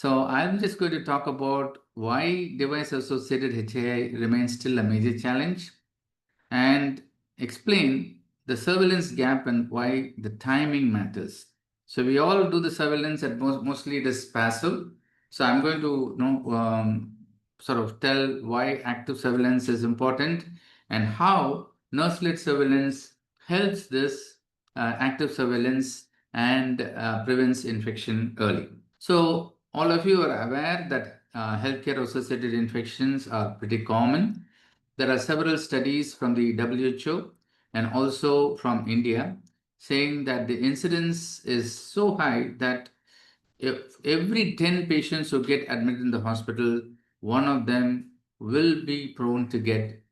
So I'm just going to talk about why device-associated HAI remains still a major challenge and explain the surveillance gap and why the timing matters. So we all do the surveillance and mostly it is passive. So I'm going to sort of tell why active surveillance is important and how nurse-led surveillance helps this active surveillance and prevents infection early. So all of you are aware that healthcare-associated infections are pretty common. There are several studies from the WHO and also from India saying that the incidence is so high that if every 10 patients who get admitted in the hospital, one of them will be prone to get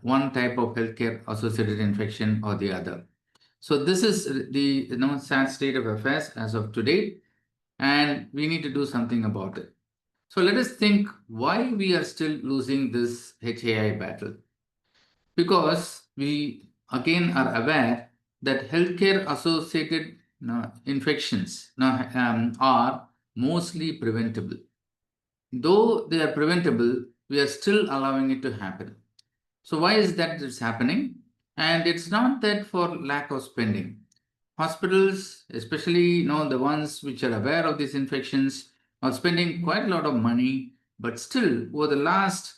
one type of healthcare associated infection or the other. So this is the sad state of affairs as of today, and we need to do something about it. So let us think why we are still losing this HAI battle. Because we again are aware that healthcare associated infections are mostly preventable. Though they are preventable, we are still allowing it to happen. So why is that it's happening? And it's not that for lack of spending. Hospitals, especially the ones which are aware of these infections, are spending quite a lot of money, but still over the last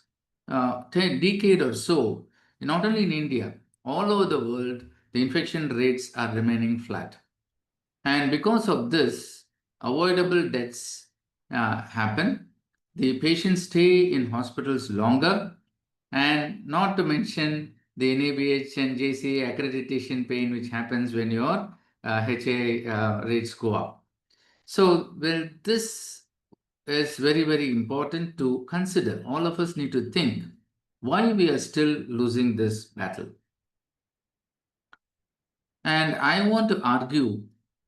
decade or so, not only in India, all over the world, the infection rates are remaining flat. And because of this, avoidable deaths happen. The patients stay in hospitals longer, and not to mention the NABH and JCA accreditation pain, which happens when your HA rates go up. So, well, this is very, very important to consider. All of us need to think why we are still losing this battle. And I want to argue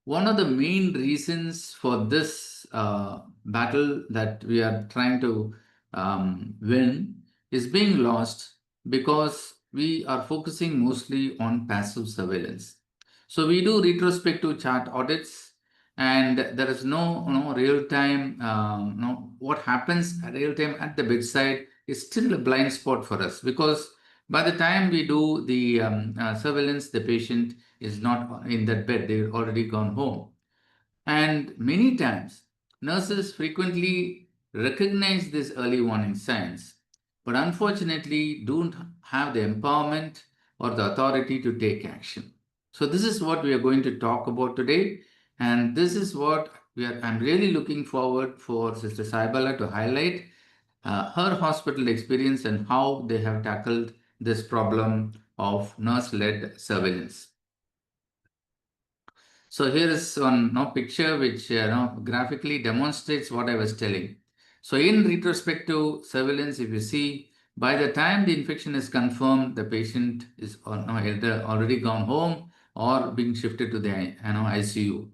one of the main reasons for this battle that we are trying to win is being lost because we are focusing mostly on passive surveillance. So we do retrospective chart audits, and there is no real time. What happens real time at the bedside is still a blind spot for us, because by the time we do the surveillance, the patient is not in that bed, they've already gone home. And many times, nurses frequently recognize these early warning signs, but unfortunately don't have the empowerment or the authority to take action. So this is what we are going to talk about today, and this is what I'm really looking forward for Sister Sai Bala to highlight her hospital experience and how they have tackled this problem of nurse-led surveillance. So here is one picture which graphically demonstrates what I was telling. So in retrospective surveillance, if you see, by the time the infection is confirmed, the patient is either already gone home or being shifted to the ICU.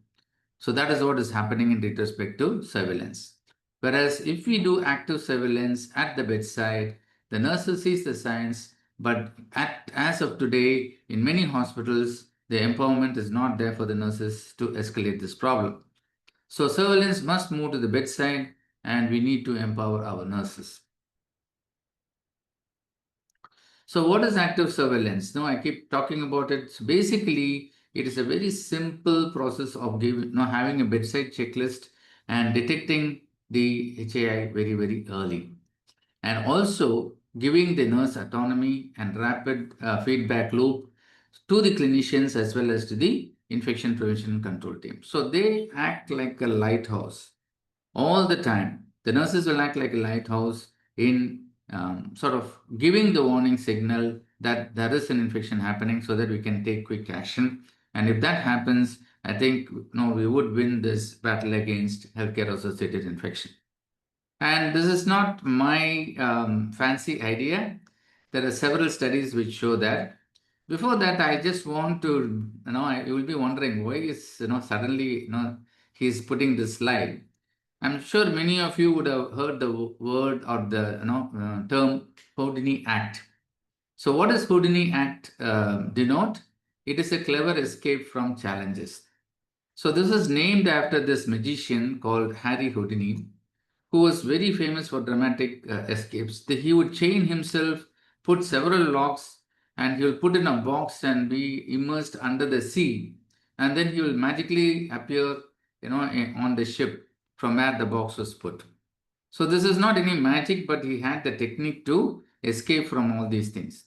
So that is what is happening in retrospective surveillance. Whereas if we do active surveillance at the bedside, the nurse sees the signs, but as of today, in many hospitals, the empowerment is not there for the nurses to escalate this problem. So surveillance must move to the bedside, and we need to empower our nurses. So what is active surveillance? Now I keep talking about it. So basically, it is a very simple process of having a bedside checklist and detecting the HAI very, very early. And also giving the nurse autonomy and rapid feedback loop to the clinicians as well as to the infection prevention control team. So they act like a lighthouse all the time. The nurses will act like a lighthouse in sort of giving the warning signal that there is an infection happening so that we can take quick action. And if that happens, I think we would win this battle against healthcare associated infection. And this is not my fancy idea. There are several studies which show that. Before that, I just want to, you will be wondering why is, suddenly, he's putting this slide. I'm sure many of you would have heard the word or the term Houdini Act. So what does Houdini Act denote? It is a clever escape from challenges. So this is named after this magician called Harry Houdini. who was very famous for dramatic escapes. He would chain himself, put several locks, and he will put in a box and be immersed under the sea, and then he will magically appear, on the ship from where the box was put. So this is not any magic, but he had the technique to escape from all these things.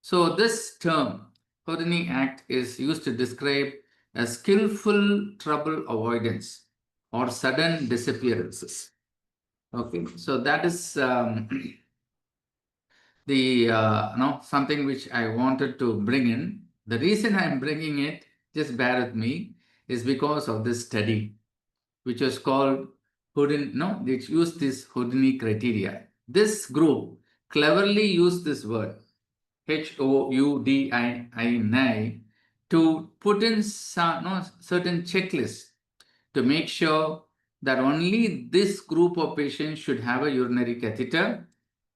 So this term, Houdini Act, is used to describe a skillful trouble avoidance or sudden disappearances. Okay, so that is the something which I wanted to bring in. The reason I'm bringing it, just bear with me, is because of this study, which was called Houdini. No, they used this Houdini criteria. This group cleverly used this word Houdini to put in certain checklists to make sure that only this group of patients should have a urinary catheter,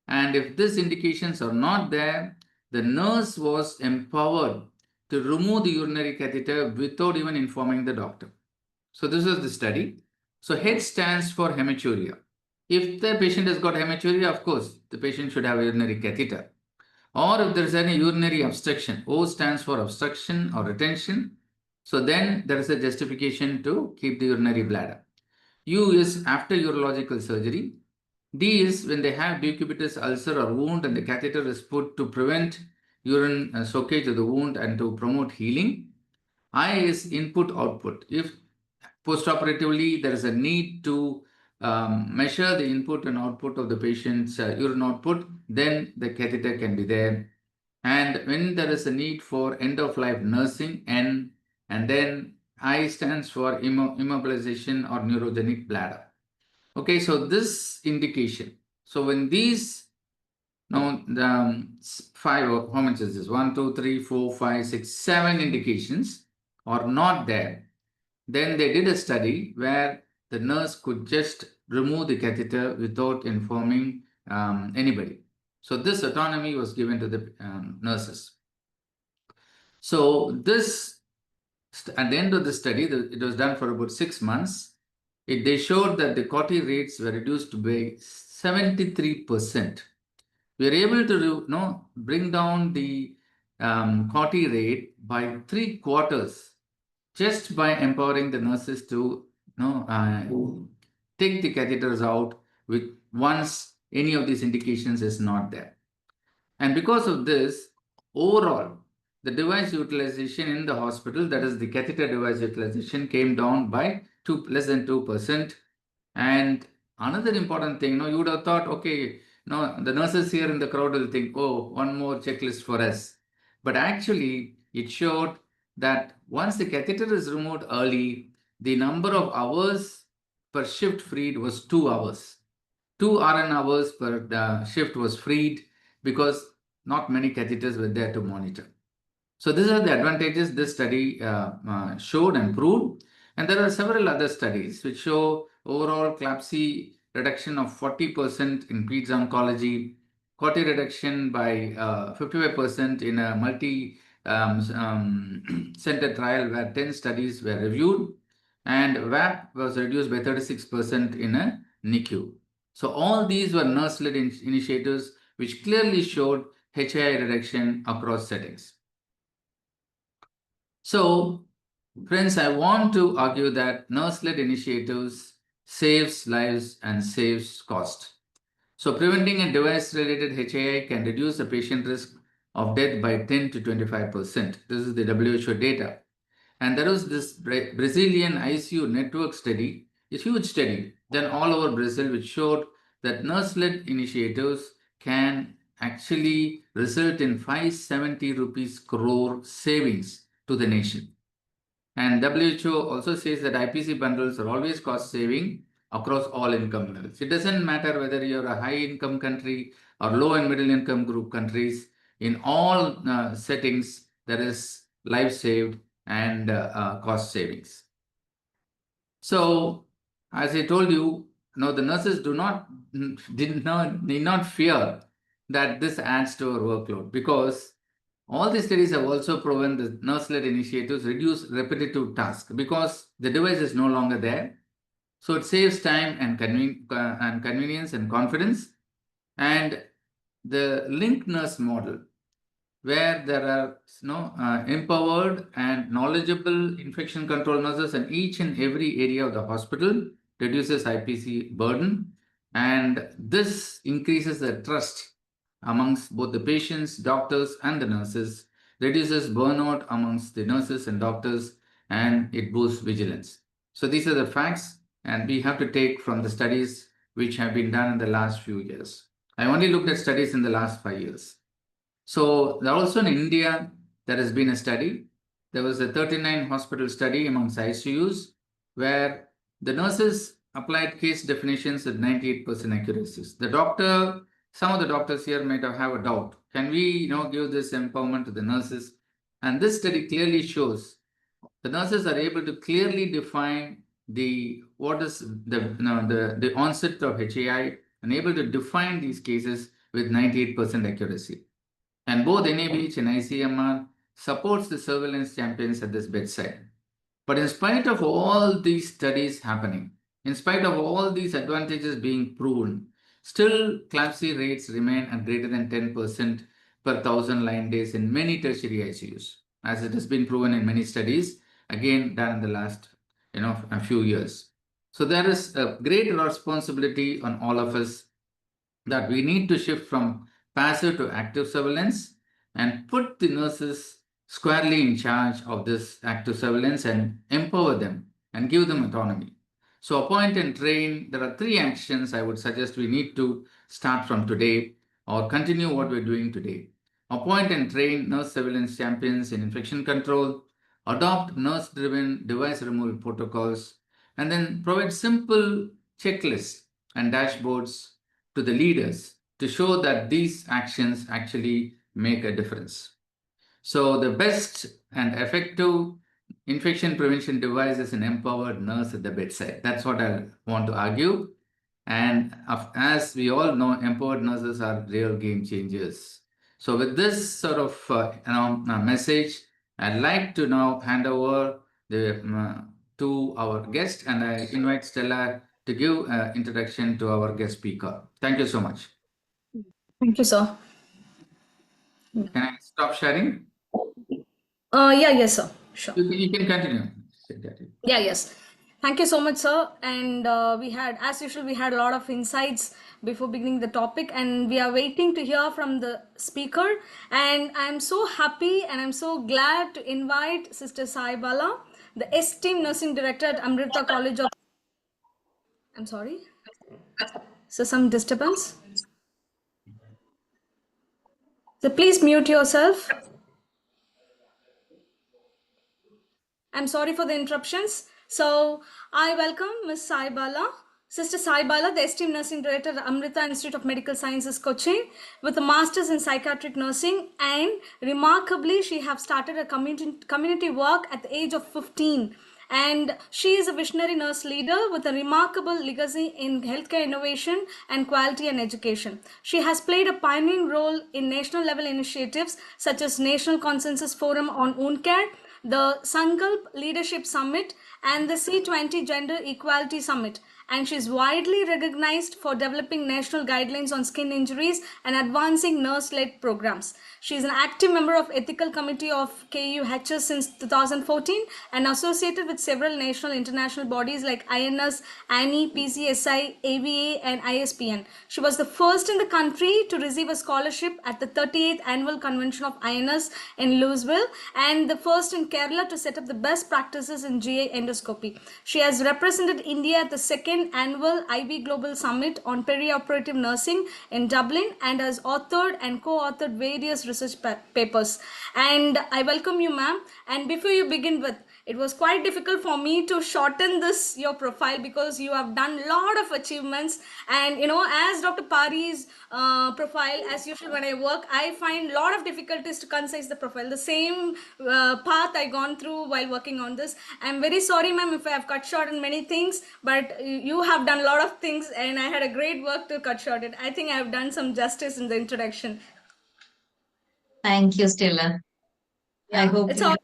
and if these indications are not there, the nurse was empowered to remove the urinary catheter without even informing the doctor. So this is the study. So H stands for hematuria. If the patient has got hematuria, of course, the patient should have a urinary catheter. Or if there is any urinary obstruction, O stands for obstruction or retention. So then there is a justification to keep the urinary bladder. U is after urological surgery. D is when they have decubitus ulcer or wound and the catheter is put to prevent urine soakage of the wound and to promote healing. I is input output. If postoperatively there is a need to measure the input and output of the patient's urine output, then the catheter can be there. And when there is a need for end of life nursing, N, and then I stands for immobilization or neurogenic bladder. Okay, so this indication. So when these, now the five, how much is this? 1, 2, 3, 4, 5, 6, 7 indications are not there. Then they did a study where the nurse could just remove the catheter without informing anybody. So this autonomy was given to the nurses. So this, at the end of the study, it was done for about 6 months. They showed that the CAUTI rates were reduced by 73%. We were able to bring down the CAUTI rate by 3/4 just by empowering the nurses to take the catheters out with once any of these indications is not there. And because of this, overall, the device utilization in the hospital, that is the catheter device utilization, came down by less than 2%. And another important thing, you would have thought, okay, the nurses here in the crowd will think, oh, one more checklist for us. But actually, it showed that once the catheter is removed early, the number of hours per shift freed was 2 hours. 2 RN hours per shift was freed because not many catheters were there to monitor. So these are the advantages this study showed and proved. And there are several other studies which show overall CLABSI reduction of 40% in peds oncology, CAUTI reduction by 55% in a multi-center trial where 10 studies were reviewed, and VAP was reduced by 36% in a NICU. So all these were nurse-led initiatives which clearly showed HAI reduction across settings. So, friends, I want to argue that nurse-led initiatives saves lives and saves cost. So, preventing a device-related HAI can reduce the patient risk of death by 10 to 25%. This is the WHO data. And there was this Brazilian ICU network study, a huge study, done all over Brazil, which showed that nurse-led initiatives can actually result in 570 rupees crore savings to the nation. And WHO also says that IPC bundles are always cost saving across all income levels. It doesn't matter whether you're a high income country or low and middle income group countries. In all settings, there is life saved and cost savings. So, as I told you, the nurses need not fear that this adds to our workload, because all these studies have also proven that nurse-led initiatives reduce repetitive tasks because the device is no longer there. So it saves time and convenience and confidence. And the linked nurse model, where there are empowered and knowledgeable infection control nurses in each and every area of the hospital, reduces IPC burden, and this increases the trust amongst both the patients, doctors, and the nurses, reduces burnout amongst the nurses and doctors, and it boosts vigilance. So these are the facts, and we have to take from the studies which have been done in the last few years. I only looked at studies in the last 5 years. So also in India, there has been a study. There was a 39 hospital study amongst ICUs where the nurses applied case definitions with 98% accuracies. Some of the doctors here might have a doubt. Can we, give this empowerment to the nurses? And this study clearly shows the nurses are able to clearly define what is the onset of HAI and able to define these cases with 98% accuracy. And both NABH and ICMR supports the surveillance champions at this bedside. But in spite of all these studies happening, in spite of all these advantages being proven, still CLABSI rates remain at greater than 10% per 1,000 line days in many tertiary ICUs, as it has been proven in many studies, again done in the last a few years. So there is a great responsibility on all of us that we need to shift from passive to active surveillance and put the nurses squarely in charge of this active surveillance and empower them and give them autonomy. So appoint and train, there are 3 actions I would suggest we need to start from today or continue what we're doing today. Appoint and train nurse surveillance champions in infection control, adopt nurse-driven device removal protocols, and then provide simple checklists and dashboards to the leaders to show that these actions actually make a difference. So the best and effective infection prevention device is an empowered nurse at the bedside. That's what I want to argue. And as we all know, empowered nurses are real game changers. So with this sort of message, I'd like to now hand over to our guest, and I invite Stella to give an introduction to our guest speaker. Thank you so much. Thank you, sir. Can I stop sharing? Yes, sir. Sure. You can continue. Yes. Thank you so much, sir. And as usual, we had a lot of insights before beginning the topic, and we are waiting to hear from the speaker. And I'm so happy and I'm so glad to invite Sister Sai Bala, the esteemed nursing director at Amrita College of. I'm sorry. So some disturbance. So please mute yourself. I'm sorry for the interruptions. So I welcome Ms. Sai Bala, Sister Sai Bala, the esteemed nursing director at Amrita Institute of Medical Sciences, Kochi, with a master's in psychiatric nursing, and remarkably, she have started a community work at the age of 15. And she is a visionary nurse leader with a remarkable legacy in healthcare innovation and quality and education. She has played a pioneering role in national level initiatives such as National Consensus Forum on Wound Care, the Sankalp Leadership Summit, and the C20 Gender Equality Summit. And she is widely recognized for developing national guidelines on skin injuries and advancing nurse-led programs. She is an active member of Ethical Committee of KUHS since 2014 and associated with several national international bodies like INS, ANI, PCSI, AVA, and ISPN. She was the first in the country to receive a scholarship at the 38th Annual Convention of INS in Louisville, and the first in Kerala to set up the best practices in GI endoscopy. She has represented India at the 2nd Annual IB Global Summit on Perioperative Nursing in Dublin and has authored and co-authored various research papers. And I welcome you, ma'am. And before you begin with, it was quite difficult for me to shorten your profile because you have done a lot of achievements. And as Dr. Pari's profile, as usual when I work, I find a lot of difficulties to concise the profile. The same path I gone through while working on this. I'm very sorry, ma'am, if I have cut short on many things, but you have done a lot of things and I had a great work to cut short it. I think I have done some justice in the introduction. Thank you, Stella. Yeah, I hope it's all.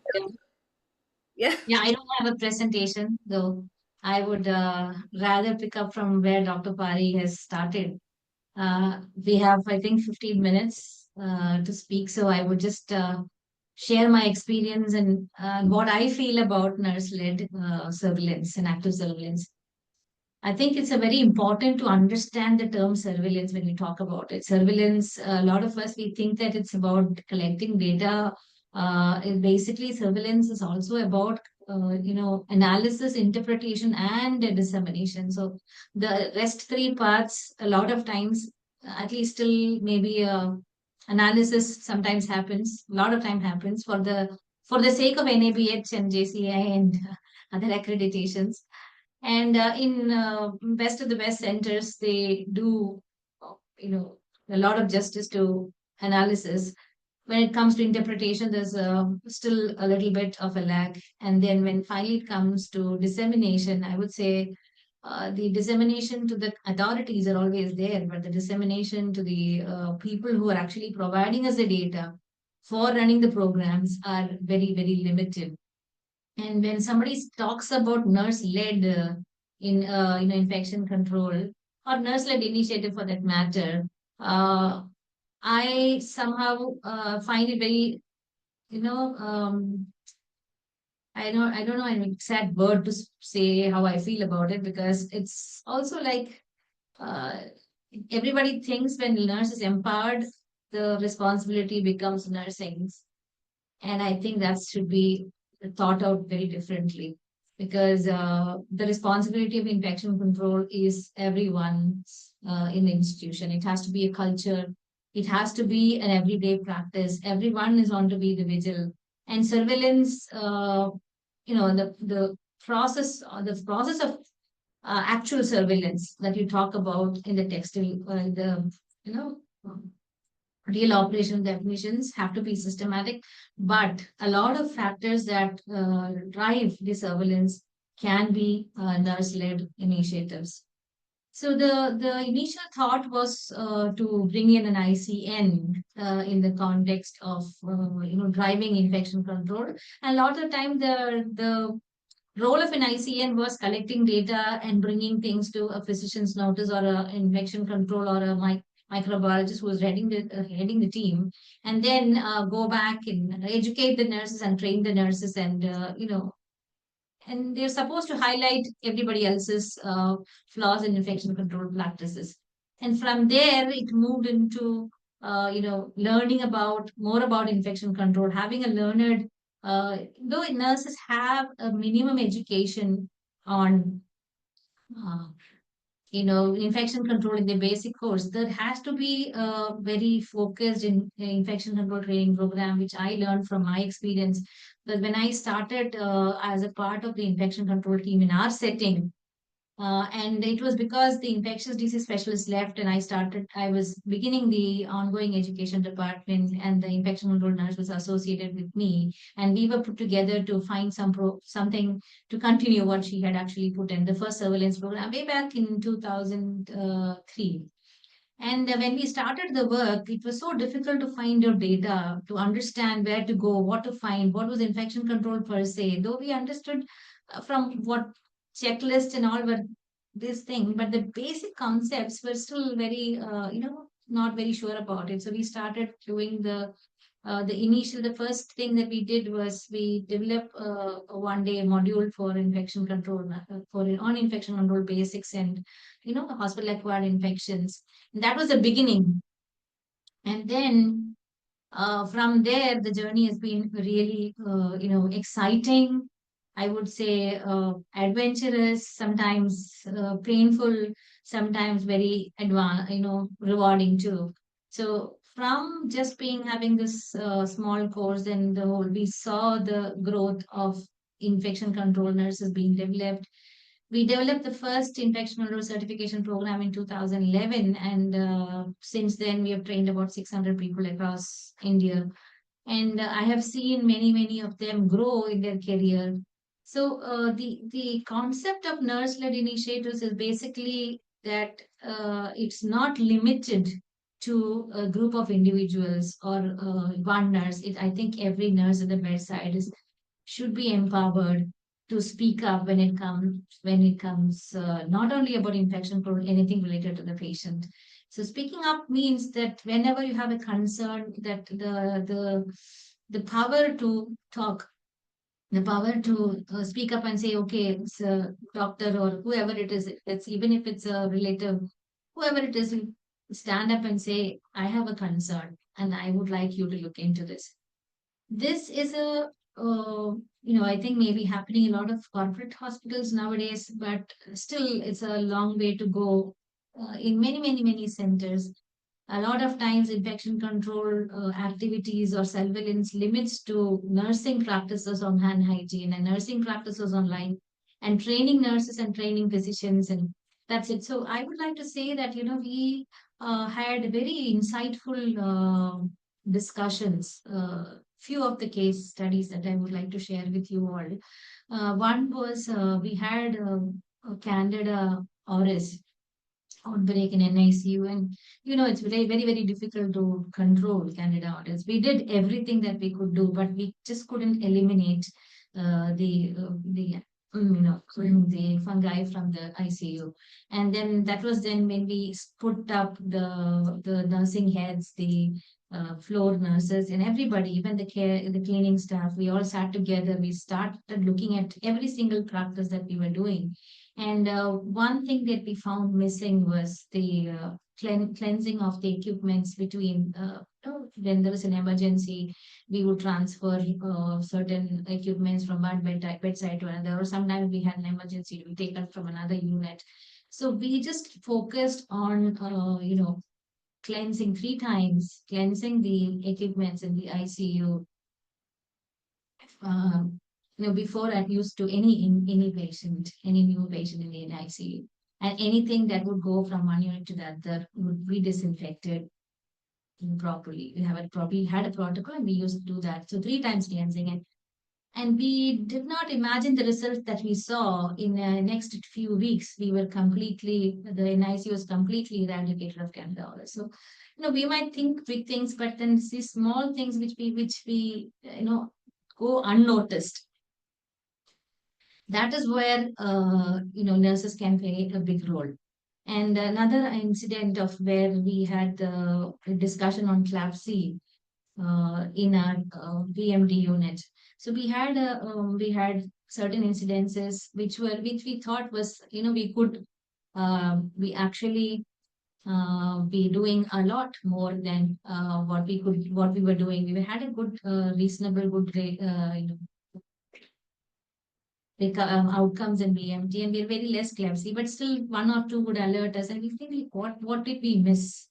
Yeah, I don't have a presentation, though I would rather pick up from where Dr. Pari has started. We have, I think, 15 minutes to speak, so I would just share my experience and what I feel about nurse-led surveillance and active surveillance. I think it's a very important to understand the term surveillance when we talk about it. Surveillance, a lot of us, we think that it's about collecting data. Basically, surveillance is also about, analysis, interpretation, and dissemination. So the rest three parts, a lot of times, at least till maybe analysis sometimes happens, a lot of time happens for the sake of NABH and JCI and other accreditations. And in best of the best centers, they do, a lot of justice to analysis. When it comes to interpretation, there's still a little bit of a lag. And then when finally it comes to dissemination, I would say the dissemination to the authorities are always there, but the dissemination to the people who are actually providing us the data for running the programs are very, very limited. And when somebody talks about nurse-led in infection control or nurse-led initiative for that matter, uh, I somehow find it very, you know, I don't know an exact word to say how I feel about it, because it's also like uh, everybody thinks when nurse is empowered, the responsibility becomes nursing's. And I think that should be thought out very differently, because the responsibility of infection control is everyone's in the institution. It has to be a culture. It has to be an everyday practice. Everyone is on to be the vigil. And surveillance, the process of actual surveillance that you talk about in the text, you know, real operation definitions have to be systematic, but a lot of factors that drive the surveillance can be nurse-led initiatives. So the initial thought was to bring in an ICN in the context of driving infection control. And a lot of time the role of an ICN was collecting data and bringing things to a physician's notice or a infection control or a microbiologist who was heading the team, and then go back and educate the nurses and train the nurses, and and they're supposed to highlight everybody else's flaws in infection control practices. And from there, it moved into learning about more about infection control, having a learned, though nurses have a minimum education on uh, infection control in the basic course, there has to be a very focused in infection control training program, which I learned from my experience. But when I started as a part of the infection control team in our setting, and it was because the infectious disease specialist left, and I was beginning the ongoing education department, and the infection control nurse was associated with me. And we were put together to find something to continue what she had actually put in the first surveillance program way back in 2003. And when we started the work, it was so difficult to find your data, to understand where to go, what to find, what was infection control per se. Though we understood from what checklists and all were this thing, but the basic concepts were still very, not very sure about it. So we started doing the first thing that we did was we developed a one-day module for infection control, on infection control basics and hospital acquired infections. And that was the beginning. And then from there, the journey has been really, exciting. I would say adventurous, sometimes painful, sometimes very rewarding too. So from just being having this small course and the whole, we saw the growth of infection control nurses being developed. We developed the first infection control certification program in 2011, and since then we have trained about 600 people across India. And I have seen many of them grow in their career. So the concept of nurse-led initiatives is basically that it's not limited to a group of individuals or one nurse. I think every nurse at the bedside should be empowered to speak up when it comes not only about infection but anything related to the patient. So speaking up means that whenever you have a concern, that the power to talk, the power to speak up and say, okay, it's a doctor or whoever it is, it's even if it's a relative, whoever it is, you stand up and say, I have a concern and I would like you to look into this. This is I think maybe happening in a lot of corporate hospitals nowadays, but still it's a long way to go in many, many, many centers. A lot of times, infection control activities or surveillance limits to nursing practices on hand hygiene and nursing practices online and training nurses and training physicians. And that's it. So I would like to say that, we had very insightful discussions. Few of the case studies that I would like to share with you all. One was we had a Candida auris outbreak in NICU, and it's very, very, very difficult to control Candida auris. We did everything that we could do, but we just couldn't eliminate the fungi from the ICU. And then that was then when we put up the nursing heads, the floor nurses, and everybody, even the cleaning staff. We all sat together. We started looking at every single practice that we were doing. And one thing that we found missing was the cleansing of the equipments between, when there was an emergency, we would transfer certain equipments from one bedside to another, or sometimes we had an emergency to be taken from another unit. So we just focused on, cleansing 3 times, cleansing the equipments in the ICU, before I used to any patient, any new patient in the ICU. And anything that would go from one unit to the other would be disinfected properly. We had a protocol and we used to do that. So 3 times cleansing. And we did not imagine the results that we saw in the next few weeks. The NICU was completely eradicated of Candida auris. So, we might think big things, but then these small things which we go unnoticed. That is where nurses can play a big role. And another incident of where we had a discussion on CLABSI in our VMD unit. So we had certain incidences which we thought was, we could we actually be doing a lot more than what we were doing. We had a good reasonable good outcomes in BMT, and we're very less CLABSI, but still 1 or 2 would alert us, and we think, what did we miss?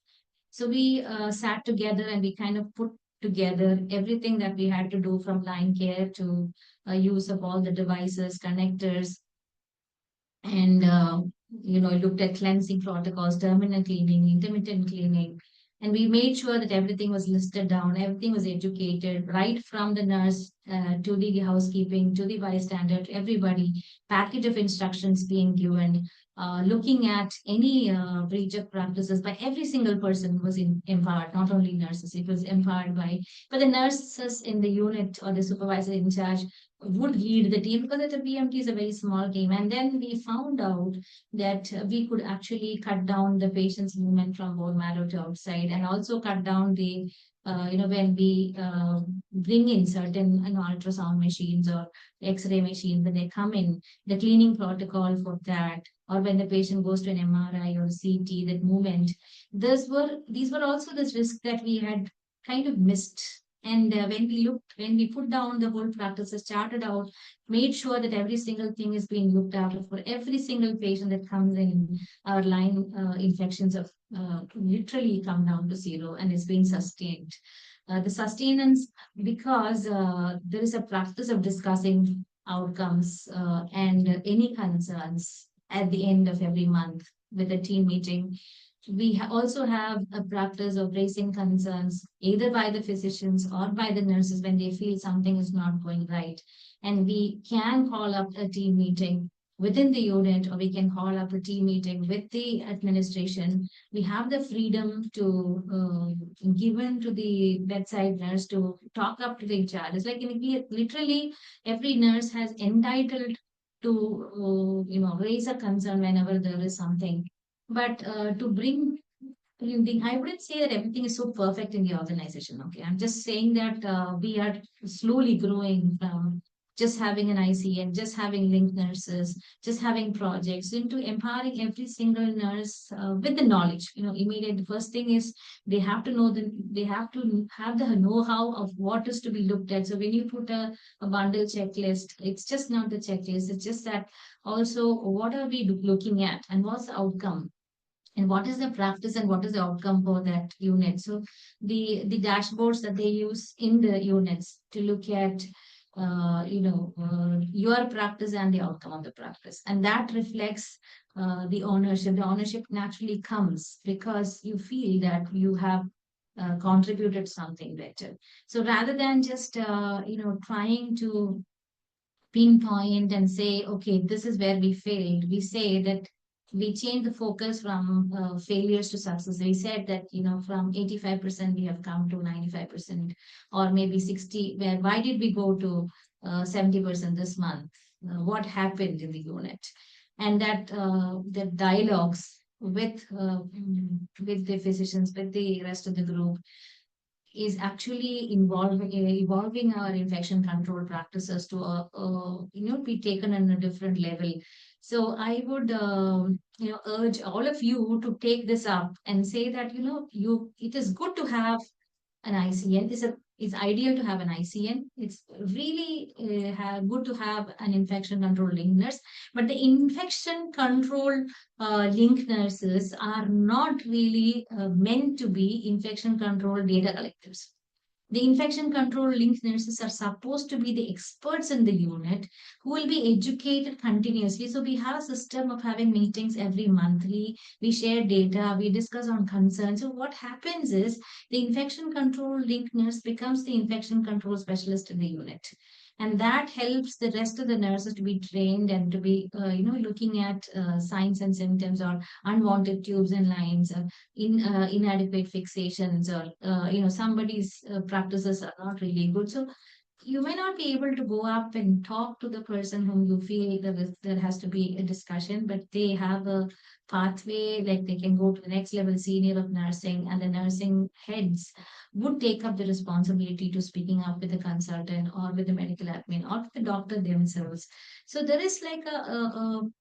So we sat together and we kind of put together everything that we had to do, from line care to use of all the devices, connectors, and looked at cleansing protocols, terminal cleaning, intermittent cleaning. And we made sure that everything was listed down, everything was educated, right from the nurse to the housekeeping, to the bystander, to everybody, package of instructions being given, looking at any breach of practices by every single person was empowered, not only nurses. It was empowered but the nurses in the unit or the supervisor in charge would lead the team, because the BMT is a very small team. And then we found out that we could actually cut down the patient's movement from bone marrow to outside, and also cut down the when we bring in certain ultrasound machines or X-ray machines, when they come in, the cleaning protocol for that, or when the patient goes to an MRI or CT, that movement, these were also the risks that we had kind of missed. And when we put down the whole practices, charted out, made sure that every single thing is being looked after for every single patient that comes in, our line infections have literally come down to 0 and is being sustained. The sustenance, because there is a practice of discussing outcomes and any concerns at the end of every month with a team meeting. We also have a practice of raising concerns either by the physicians or by the nurses when they feel something is not going right. And we can call up a team meeting within the unit, or we can call up a team meeting with the administration. We have the freedom to given to the bedside nurse to talk up to the charge. It's like literally every nurse has entitled to raise a concern whenever there is something. But to bring I wouldn't say that everything is so perfect in the organization. Okay, I'm just saying that we are slowly growing from just having an IC and just having linked nurses, just having projects, into empowering every single nurse with the knowledge. Immediate. The first thing is they have to have the know-how of what is to be looked at. So when you put a bundle checklist, it's just not the checklist. It's just that also what are we looking at and what's the outcome, and what is the practice and what is the outcome for that unit. So the dashboards that they use in the units to look at your practice and the outcome of the practice, and that reflects the ownership naturally comes because you feel that you have contributed something better. So rather than just trying to pinpoint and say, okay, this is where we failed. We say that we change the focus from failures to success. We said that, from 85% we have come to 95%, or maybe 60. Why did we go to 70% this month? What happened in the unit? And that the dialogues with the physicians, with the rest of the group, is actually evolving our infection control practices to be taken on a different level. So I would urge all of you to take this up and say that it is good to have an ICN. It's ideal to have an ICN. It's really good to have an infection control link nurse. But the infection control link nurses are not really meant to be infection control data collectors. The infection control link nurses are supposed to be the experts in the unit who will be educated continuously. So we have a system of having meetings every monthly. We share data, we discuss on concerns. So what happens is the infection control link nurse becomes the infection control specialist in the unit. And that helps the rest of the nurses to be trained and to be, looking at signs and symptoms or unwanted tubes and lines, inadequate fixations, or somebody's practices are not really good. So you may not be able to go up and talk to the person whom you feel there has to be a discussion, but they have a pathway, like they can go to the next level senior of nursing, and the nursing heads would take up the responsibility to speaking up with the consultant or with the medical admin or with the doctor themselves. So there is like an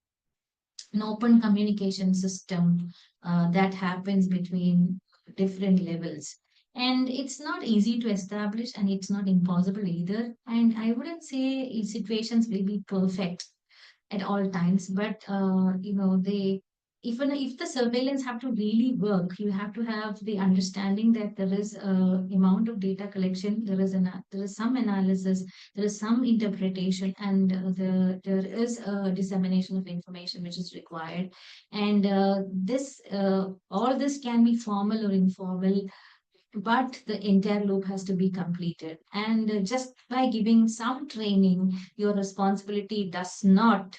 open communication system that happens between different levels. And it's not easy to establish, and it's not impossible either. And I wouldn't say situations will be perfect at all times, but they, even if the surveillance have to really work, you have to have the understanding that there is a amount of data collection, there is some analysis, there is some interpretation, and there is a dissemination of information which is required. And this all this can be formal or informal, but the entire loop has to be completed. And just by giving some training, your responsibility does not,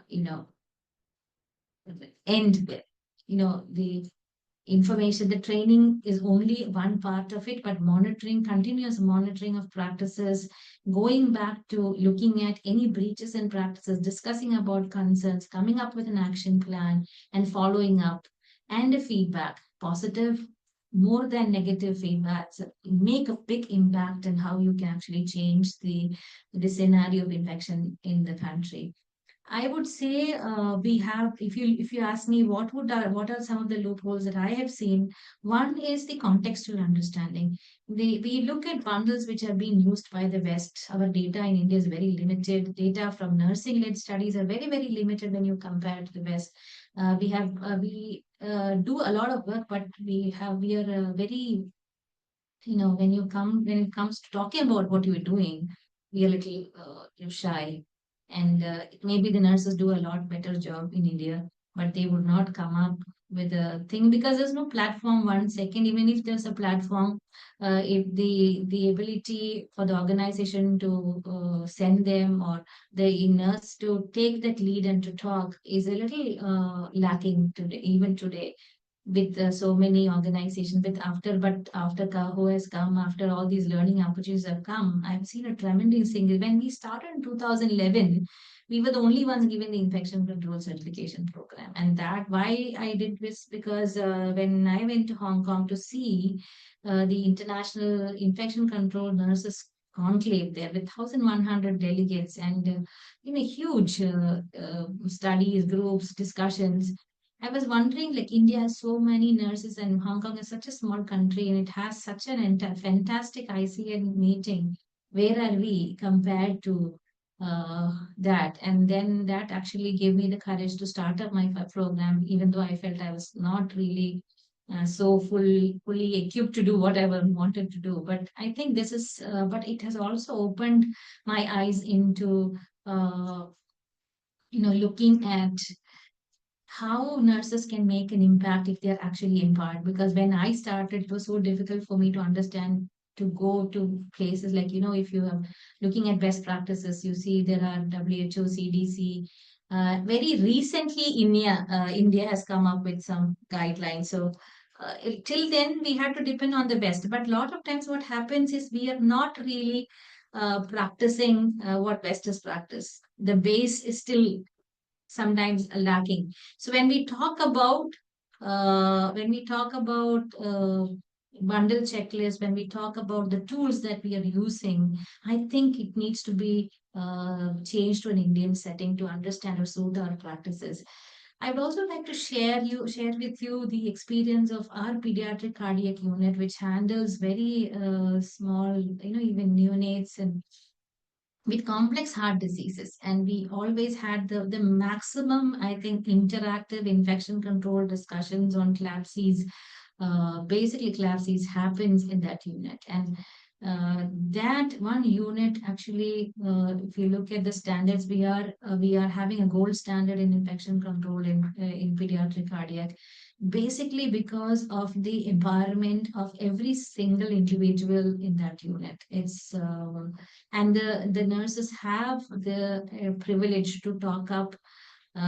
you know, end with, the information. The training is only one part of it, but continuous monitoring of practices, going back to looking at any breaches in practices, discussing about concerns, coming up with an action plan, and following up, and a feedback, positive more than negative feedbacks, make a big impact in how you can actually change the scenario of infection in the country. I would say we have. If you ask me what are some of the loopholes that I have seen, one is the contextual understanding. We look at bundles which are being used by the West. Our data in India is very limited. Data from nursing-led studies are very, very limited when you compare to the West. We do a lot of work, but we are very, when it comes to talking about what you're doing, we are a little shy. And maybe the nurses do a lot better job in India, but they would not come up with a thing because there's no platform. One second, even if there's a platform, if the ability for the organization to send them, or the nurse to take that lead and to talk, is a little lacking today, even today. with so many organizations, but after who has come, after all these learning opportunities have come, I've seen a tremendous thing. When we started in 2011, we were the only ones given the infection control certification program. And that why I did this, because when I went to Hong Kong to see the International Infection Control Nurses conclave there with 1,100 delegates, and huge studies, groups, discussions. I was wondering, like, India has so many nurses, and Hong Kong is such a small country, and it has such an fantastic ICN meeting. Where are we compared to that? And then that actually gave me the courage to start up my program, even though I felt I was not really so fully equipped to do what I wanted to do. But I think this is, but it has also opened my eyes into, uh, looking at how nurses can make an impact if they're actually empowered. Because when I started, it was so difficult for me to understand, to go to places like, if you are looking at best practices, you see there are WHO, CDC. Very recently, India has come up with some guidelines. So till then, we had to depend on the best. But a lot of times, what happens is we are not really practicing what best is practice. The base is still sometimes lacking. So when we talk about bundle checklist, when we talk about the tools that we are using, I think it needs to be changed to an Indian setting to understand or suit our practices. I would also like to share with you the experience of our pediatric cardiac unit, which handles very small, even neonates and with complex heart diseases. And we always had the maximum, I think, interactive infection control discussions on CLABSIs. Basically, CLABSIs happens in that unit. And that one unit actually, if you look at the standards, we are having a gold standard in infection control in pediatric cardiac, basically because of the environment of every single individual in that unit. It's and the nurses have the privilege to talk up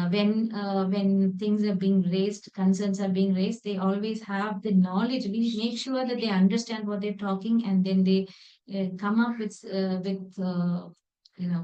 when things are being raised, concerns are being raised. They always have the knowledge. We make sure that they understand what they're talking, and then they come up with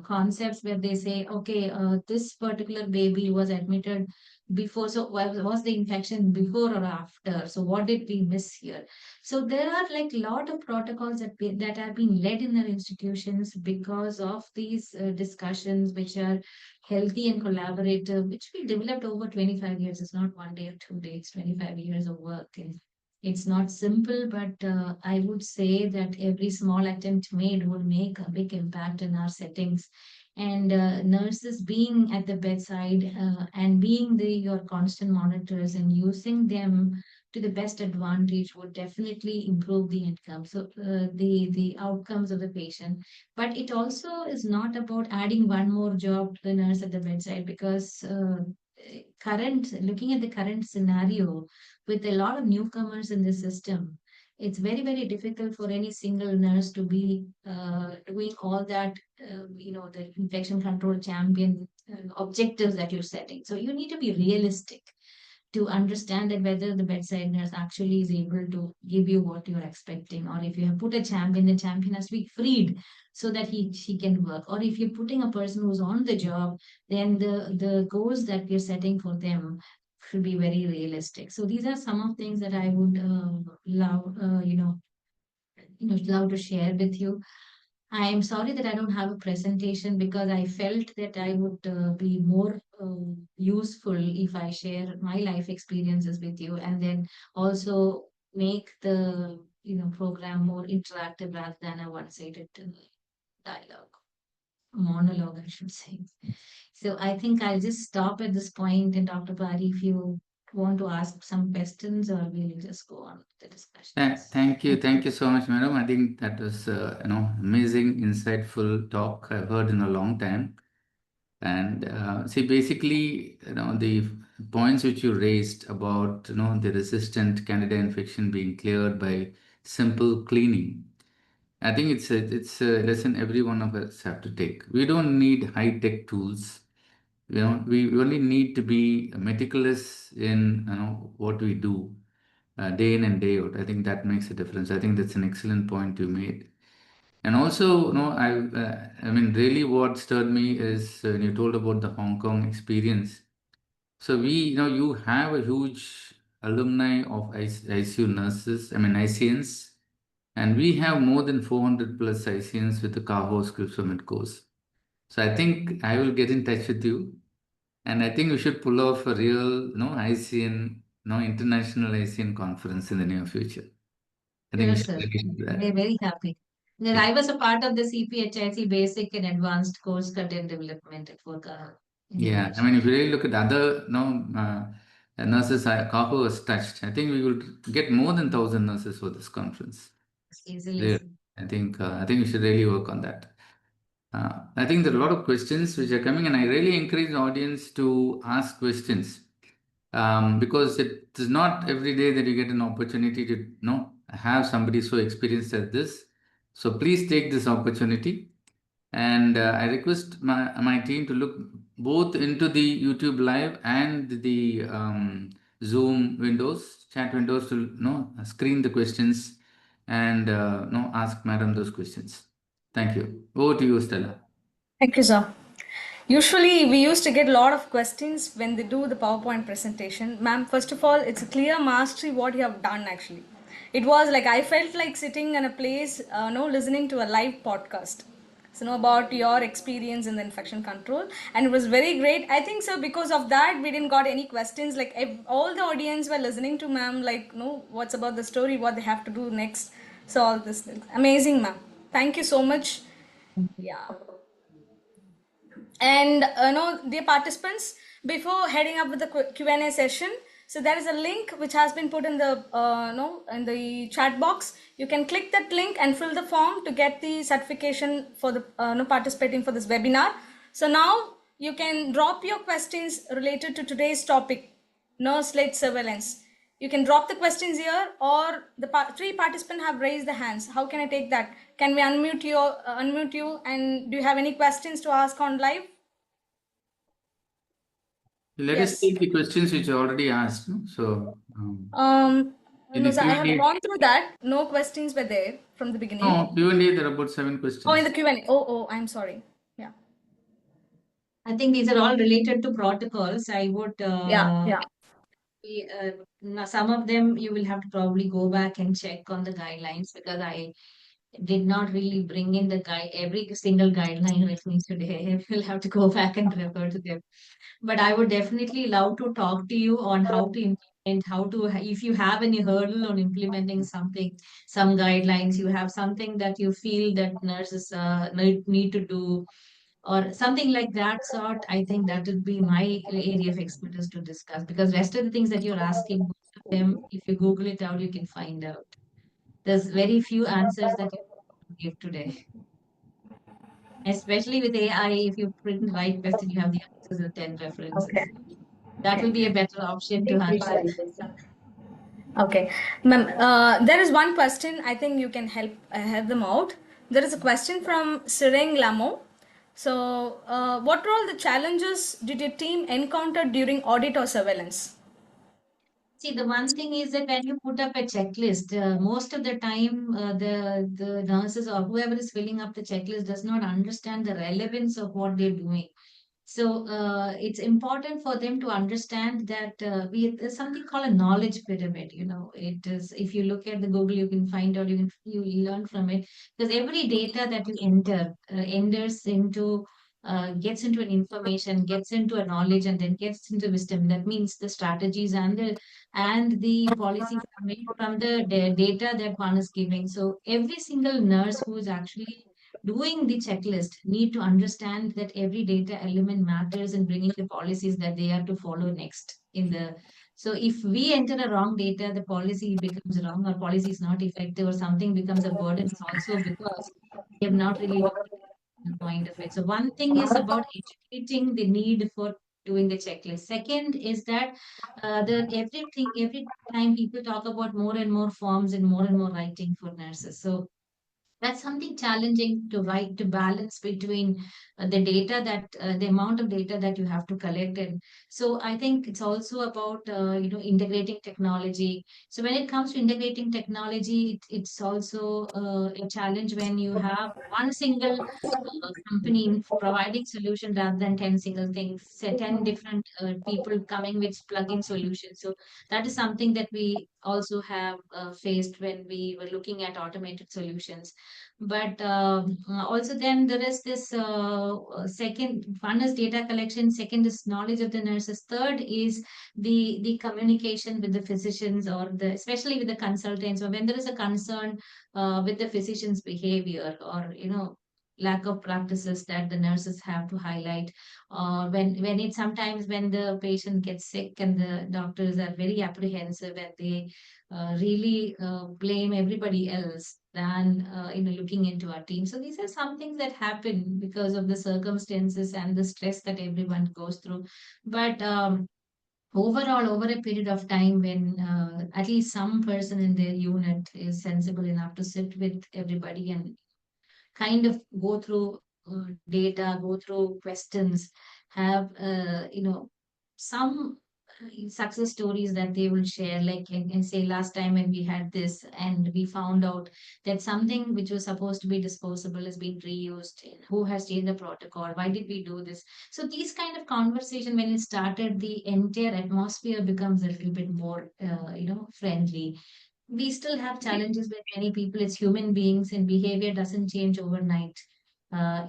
concepts where they say, okay, this particular baby was admitted before, so was the infection before or after, so what did we miss here? So there are like a lot of protocols that are being led in our institutions because of these discussions, which are healthy and collaborative, which we developed over 25 years. It's not one day or 2 days, 25 years of work. And it's not simple, but I would say that every small attempt made would make a big impact in our settings. And nurses being at the bedside and being your constant monitors and using them to the best advantage would definitely improve the income. So the outcomes of the patient. But it also is not about adding one more job to the nurse at the bedside, because looking at the current scenario with a lot of newcomers in the system, it's very, very difficult for any single nurse to be doing all that, the infection control champion objectives that you're setting. So you need to be realistic to understand that whether the bedside nurse actually is able to give you what you're expecting, or if you have put a champion, the champion has to be freed so that she can work. Or if you're putting a person who's on the job, then the goals that we're setting for them should be very realistic. So these are some of things that I would love love to share with you. I am sorry that I don't have a presentation, because I felt that I would be more useful if I share my life experiences with you, and then also make the program more interactive rather than a one-sided dialogue, monologue, I should say. So I think I'll just stop at this point, and Dr. Pari, if you want to ask some questions, or we'll just go on with the discussions. Thank you. Thank Thank you. you so much, madam. I think that was, amazing, insightful talk I've heard in a long time. And see, basically, the points which you raised about, the resistant Candida infection being cleared by simple cleaning. I think it's a lesson every one of us have to take. We don't need high-tech tools. We only need to be meticulous in, what we do. day in and day out. I think that makes a difference. I think that's an excellent point you made. And also, I mean, really what stirred me is when you told about the Hong Kong experience. So you have a huge alumni of ICU nurses, I mean, ICNs, and we have more than 400 plus ICNs with the CAHO scripts from course. So I think I will get in touch with you, and I think we should pull off a real, ICN, international ICN conference in the near future. I think we Sure, should sir. really do We're that. very happy. Then Yeah. I was a part of the CPHIC basic and advanced course content development for Yeah, I integration. mean, if you really look at other, nurses Kaho has touched, I think we will get more than 1,000 nurses for this conference. Easily, There, sir. I think we should really work on that. I think there are a lot of questions which are coming, and I really encourage the audience to ask questions, because it is not every day that you get an opportunity to have somebody so experienced as this. So please take this opportunity, and I request my team to look both into the YouTube live and the Zoom windows, chat windows, to screen the questions and ask Madam those questions. Thank you. Over to you, Stella. Thank you, sir. Usually, we used to get a lot of questions when they do the PowerPoint presentation. Ma'am, first of all, it's a clear mastery what you have done actually. It was like I felt like sitting in a place, no, listening to a live podcast. So, know about your experience in the infection control, and it was very great. I think so because of that we didn't got any questions. Like all the audience were listening to ma'am, like no, what's about the story, what they have to do next. So all this things. Amazing, ma'am. Thank you so much. Yeah. And no, dear participants, before heading up with the Q&A session, so there is a link which has been put in the no, in the chat box. You can click that link and fill the form to get the certification for the no, participating for this webinar. So now you can drop your questions related to today's topic, nurse-led surveillance. You can drop the questions here, or the three participants have raised the hands. How can I take that? Can we unmute you? And do you have any questions to ask on live? Let us Yes. take the questions which are already asked. No? So in No, the sir, I have Q&A, gone through that. No questions were there from the beginning. no, Q&A, there are about 7 Oh, in the questions. Q&A. Oh, I'm sorry. Yeah. I think these are all related to protocols. I would Yeah. some of them you will have to probably go back and check on the guidelines because I did not really bring in the every single guideline with me today. We'll have to go back and refer to them. But I would definitely love to talk to you on how to implement, if you have any hurdle on implementing something, some guidelines, you have something that you feel that nurses need to do, or something like that sort. I think that would be my area of expertise to discuss because rest of the things that you're asking, both of them, if you Google it out, you can find out. There's very few answers that you can give today. Especially with AI, if you print the right question, you have the answers with 10 references. That will Okay. be a better option to answer. Okay, ma'am. There is one question. I think you can help them out. There is a question from Sireng Lamo. So, what are all the challenges did your team encounter during audit or surveillance? See, the one thing is that when you put up a checklist, most of the time the nurses or whoever is filling up the checklist does not understand the relevance of what they're doing. So it's important for them to understand that there's something called a knowledge pyramid. You know, it is if you look at the Google, you can find out, you learn from it because every data that you enter enters into gets into an information, gets into a knowledge, and then gets into wisdom. That means the strategies and the policies are made from the data that one is giving. So every single nurse who is actually doing the checklist need to understand that every data element matters in bringing the policies that they are to follow next in the so if we enter a wrong data, the policy becomes wrong or policy is not effective or something becomes a burden. It's also because we have not really looked at the point of it. So one thing is about educating the need for doing the checklist. Second is that every time people talk about more and more forms and more writing for nurses. So That's something challenging to write, to balance between the data that the amount of data that you have to collect. And so I think it's also about integrating technology. So when it comes to integrating technology, it's also a challenge when you have one single company in providing solution rather than 10 single things, say 10 different people coming with plug-in solutions. So that is something that we also have faced when we were looking at automated solutions. But also then there is this second one is data collection, second is knowledge of the nurses, third is the communication with the physicians, or the especially with the consultants, or when there is a concern with the physician's behavior, or lack of practices that the nurses have to highlight, or when it sometimes when the patient gets sick and the doctors are very apprehensive and they really blame everybody else than looking into our team. So these are some things that happen because of the circumstances and the stress that everyone goes through. But overall, over a period of time, when at least some person in their unit is sensible enough to sit with everybody and kind of go through data, go through questions, have some success stories that they will share, like and say last time when we had this and we found out that something which was supposed to be disposable is being reused, who has changed the protocol, why did we do this. So these kind of conversation, when it started, the entire atmosphere becomes a little bit more friendly. We still have challenges with many people. It's human beings, and behavior doesn't change overnight.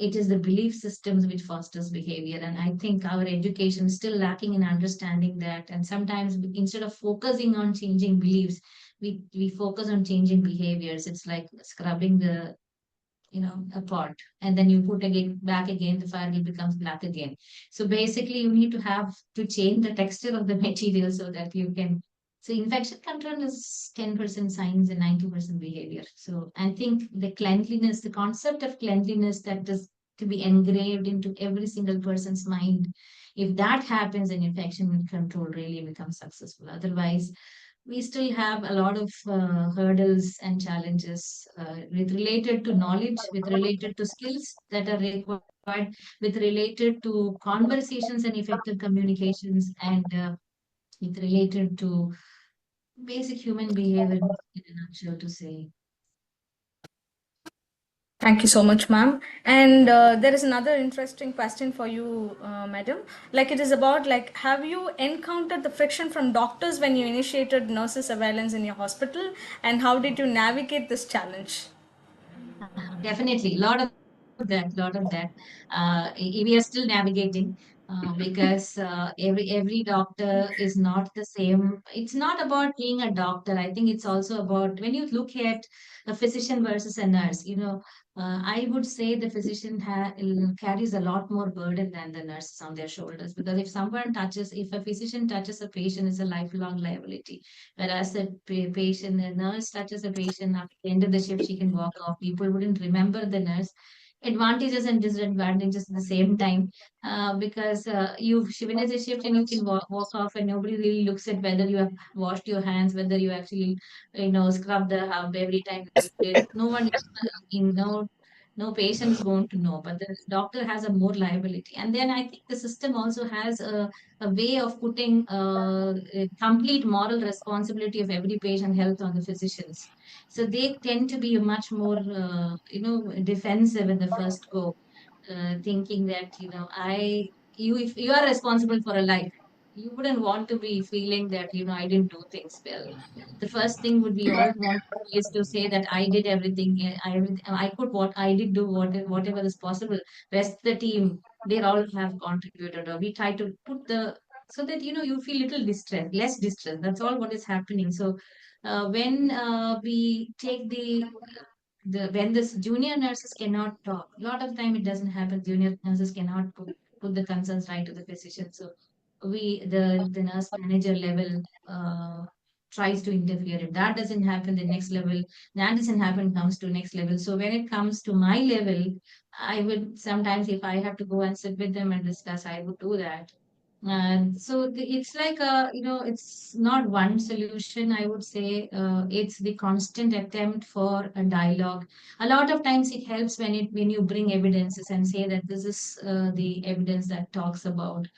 It is the belief systems which fosters behavior, and I think our education is still lacking in understanding that. And sometimes instead of focusing on changing beliefs, we focus on changing behaviors. It's like scrubbing the a pot, and then you put again back again, the fire will becomes black again. So basically you need to have to change the texture of the material so that you can. So infection control is 10% science and 90% behavior. So I think the cleanliness, the concept of cleanliness, that is to be engraved into every single person's mind. If that happens, then infection control really becomes successful. Otherwise, we still have a lot of hurdles and challenges with related to knowledge, with related to skills that are required, with related to conversations and effective communications, and with related to basic human behavior in a nutshell to say. Thank you so much, ma'am. And there is another interesting question for you, madam. Like it is about like, have you encountered the friction from doctors when you initiated nurses surveillance in your hospital, and how did you navigate this challenge? Definitely, lot of that. We are still navigating because every doctor is not the same. It's not about being a doctor. I think it's also about when you look at a physician versus a nurse. I would say the physician carries a lot more burden than the nurses on their shoulders, because if a physician touches a patient, it's a lifelong liability. Whereas a nurse touches a patient, after the end of the shift, she can walk off. People wouldn't remember the nurse. Advantages and disadvantages at the same time, because you finish a shift and you can walk off, and nobody really looks at whether you have washed your hands, whether you actually, scrub the hub every time. No one, no patient is going to know, but the doctor has a more liability. And then I think the system also has a way of putting a complete moral responsibility of every patient health on the physicians. So they tend to be much more, defensive in the first go, thinking that, if you are responsible for a life, you wouldn't want to be feeling that, I didn't do things well. The first thing would be all want is to say that I did everything. I could what I did do whatever is possible. Rest the team, they all have contributed, or we try to put the so that you feel little distress, less distress. That's all what is happening. So when we take the when this junior nurses cannot talk, a lot of time it doesn't happen. Junior nurses cannot put the concerns right to the physician. So the nurse manager level tries to interfere. If that doesn't happen, the next level, that doesn't happen, comes to next level. So when it comes to my level, I would sometimes, if I have to go and sit with them and discuss, I would do that. And so it's like it's not one solution. I would say it's the constant attempt for a dialogue. A lot of times it helps when you bring evidences and say that this is the evidence that talks about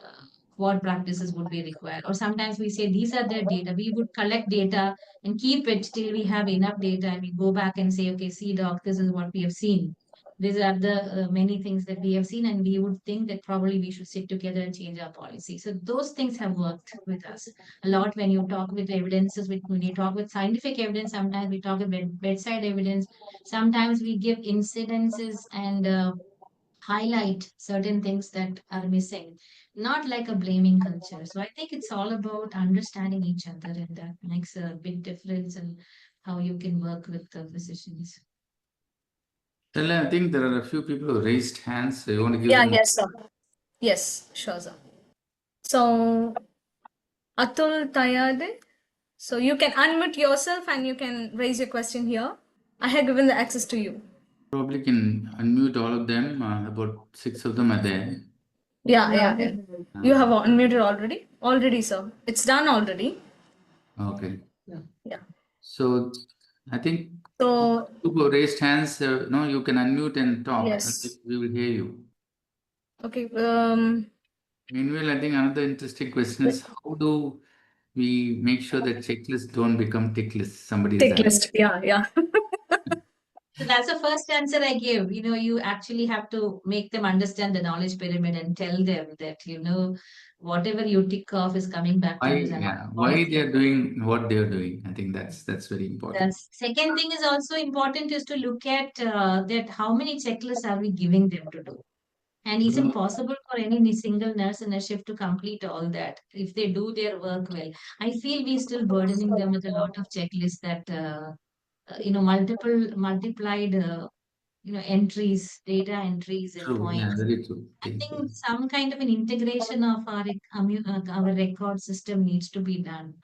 uh, what practices would be required. Or sometimes we say these are their data. We would collect data and keep it till we have enough data, and we go back and say, okay, see, doc, this is what we have seen. These are the many things that we have seen, and we would think that probably we should sit together and change our policy. So those things have worked with us a lot. When you talk with evidences, when you talk with scientific evidence, sometimes we talk about bedside evidence. Sometimes we give incidences and highlight certain things that are missing, not like a blaming culture. So I think it's all about understanding each other, and that makes a big difference in how you can work with the physicians. Well, I think there are a few people who raised hands. So you want to give Yeah, them? yes, sir. Yes, sure, sir. So, Atul Tayade. So you can unmute yourself and you can raise your question here. I have given the access to you. Probably can unmute all of them. About 6 of them are there. Yeah. You have unmuted already? Already, sir. It's done already. Okay. Yeah. So I think So, people who raised hands, no, you can unmute and talk. And yes. we will hear you. Okay. Meanwhile, I think another interesting question is how do we make sure that checklists don't become tick lists? Somebody has Tick asked. list. Yeah. So that's the first answer I give. You actually have to make them understand the knowledge pyramid and tell them that, whatever you tick off is coming back to Why, you as an yeah, why they honestly. are doing what they are doing. I think that's very The important. second thing is also important is to look at that how many checklists are we giving them to do? And is it possible for any single nurse in a shift to complete all that if they do their work well? I feel we're still burdening them with a lot of checklists that, multiplied, entries, data entries and True. Yeah, points. very true. I Very think true. some kind of an integration of our record system needs to be done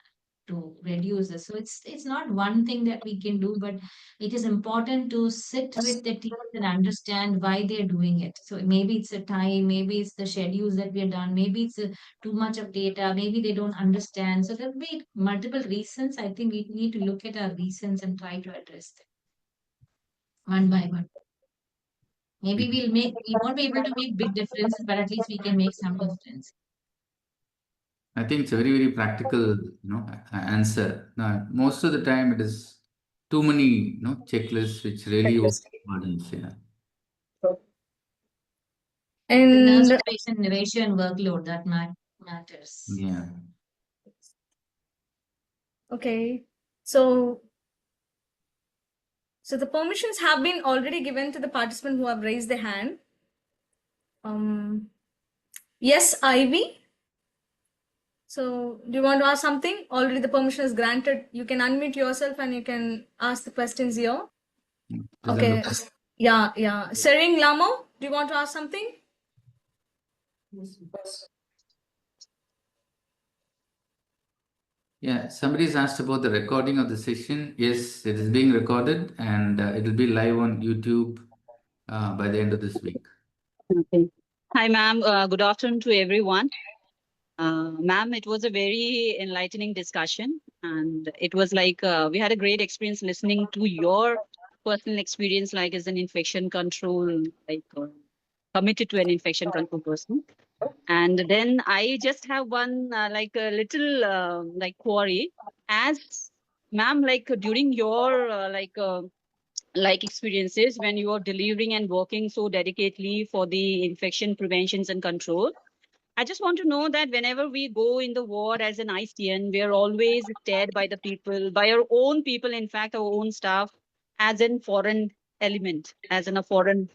to reduce this. So it's not one thing that we can do, but it is important to sit with the teams and understand why they're doing it. So maybe it's a time, maybe it's the schedules that we have done, maybe it's too much of data, maybe they don't understand. So there'll be multiple reasons. I think we need to look at our reasons and try to address them one by one. Maybe we won't be able to make big differences, but at least we can make some difference. I think it's a very, very practical, answer. Now, most of the time it is too many, checklists which really burdens. Yeah. The nurse And to patient ratio and workload that matters. Yeah. okay. So the permissions have been already given to the participant who have raised their hand. Yes, Ivy. So, do you want to ask something? Already the permission is granted. You can unmute yourself and you can ask the questions here. Doesn't Okay. look. Yeah. Sering Lamo, do you want to ask something? Yeah, somebody's asked about the recording of the session. Yes, it is being recorded and it will be live on YouTube by the end of this week. Okay. Hi, ma'am. Good afternoon to everyone. Ma'am, it was a very enlightening discussion, and it was like we had a great experience listening to your personal experience, like as an infection control, like committed to an infection control person. And then I just have one like a little like query, as ma'am, like during your like experiences when you are delivering and working so dedicatedly for the infection preventions and control. I just want to know that whenever we go in the ward as an ICN, we are always stared by the people, by our own people, in fact, our own staff, as in foreign element, as in a foreign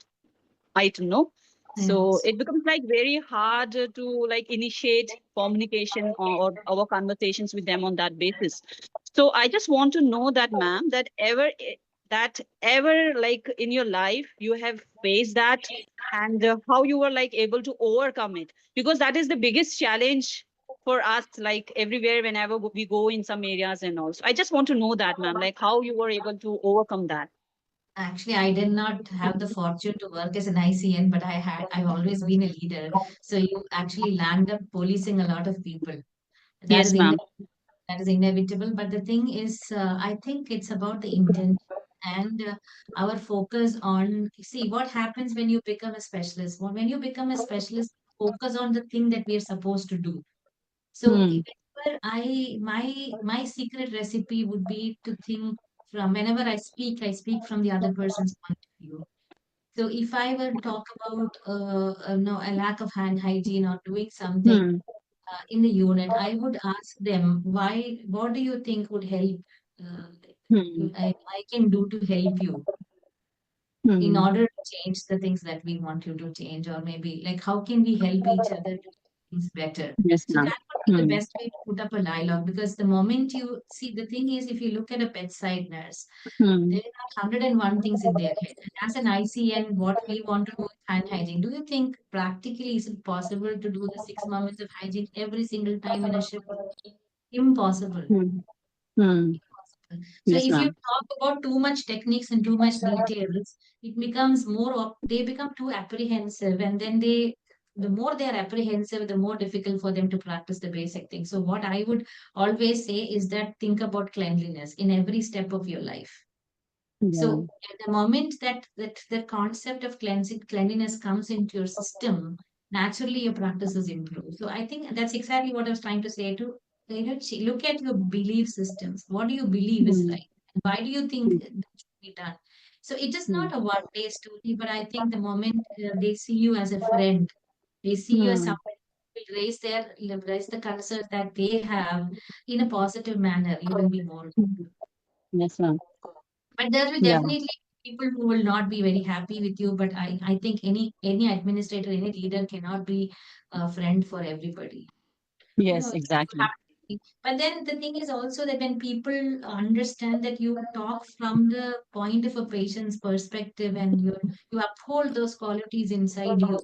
item, no? So Yes. it becomes like very hard to like initiate communication or our conversations with them on that basis. So I just want to know that, ma'am, that ever like in your life you have faced that, and how you were like able to overcome it, because that is the biggest challenge for us, like everywhere whenever we go in some areas and also. I just want to know that, ma'am, like how you were able to overcome that. Actually, I did not have the fortune to work as an ICN, but I've always been a leader. So you actually land up policing a lot of people. That Yes, is ma'am. that is inevitable. But the thing is, I think it's about the intent and our focus on, see, what happens when you become a specialist. When you become a specialist, focus on the thing that we are supposed to do. So Hmm. whenever my secret recipe would be to think from whenever I speak from the other person's point of view. So if I were to talk about no, a lack of hand hygiene or doing something Hmm. in the unit, I would ask them why. What do you think would help? Uh, Hmm. I can do to help you in Hmm. order to change the things that we want you to change, or maybe like how can we help each other to do things better. Yes, So ma'am. that would be the Hmm. best way to put up a dialogue, because the moment you see, the thing is, if you look at a bedside nurse, Hmm. there are 101 things in their head. And as an ICN, what we want to do is hand hygiene. Do you think practically is it possible to do the 6 moments of hygiene every single time in a shift? Impossible. Hmm. Hmm. So Yes, if you ma'am. talk about too much techniques and too much details, it becomes they become too apprehensive, and then the more they are apprehensive, the more difficult for them to practice the basic things. So what I would always say is that think about cleanliness in every step of your life. Yeah. So at the moment that the concept of cleanliness comes into your system, naturally your practices improve. So I think that's exactly what I was trying to say to, look at your belief systems. What do you believe is Hmm. right? Why do you think that should be done? So it is Hmm. not a one-day story, but I think the moment they see you as a friend, they see you as Hmm. someone who will raise the concerns that they have in a positive manner, you will be more. Hmm. Yes, ma'am. But there will Yeah. definitely be people who will not be very happy with you. But I think any administrator, any leader cannot be a friend for everybody. You Yes, know, exactly. but then the thing is also that when people understand that you talk from the point of a patient's perspective, and you uphold those qualities inside you,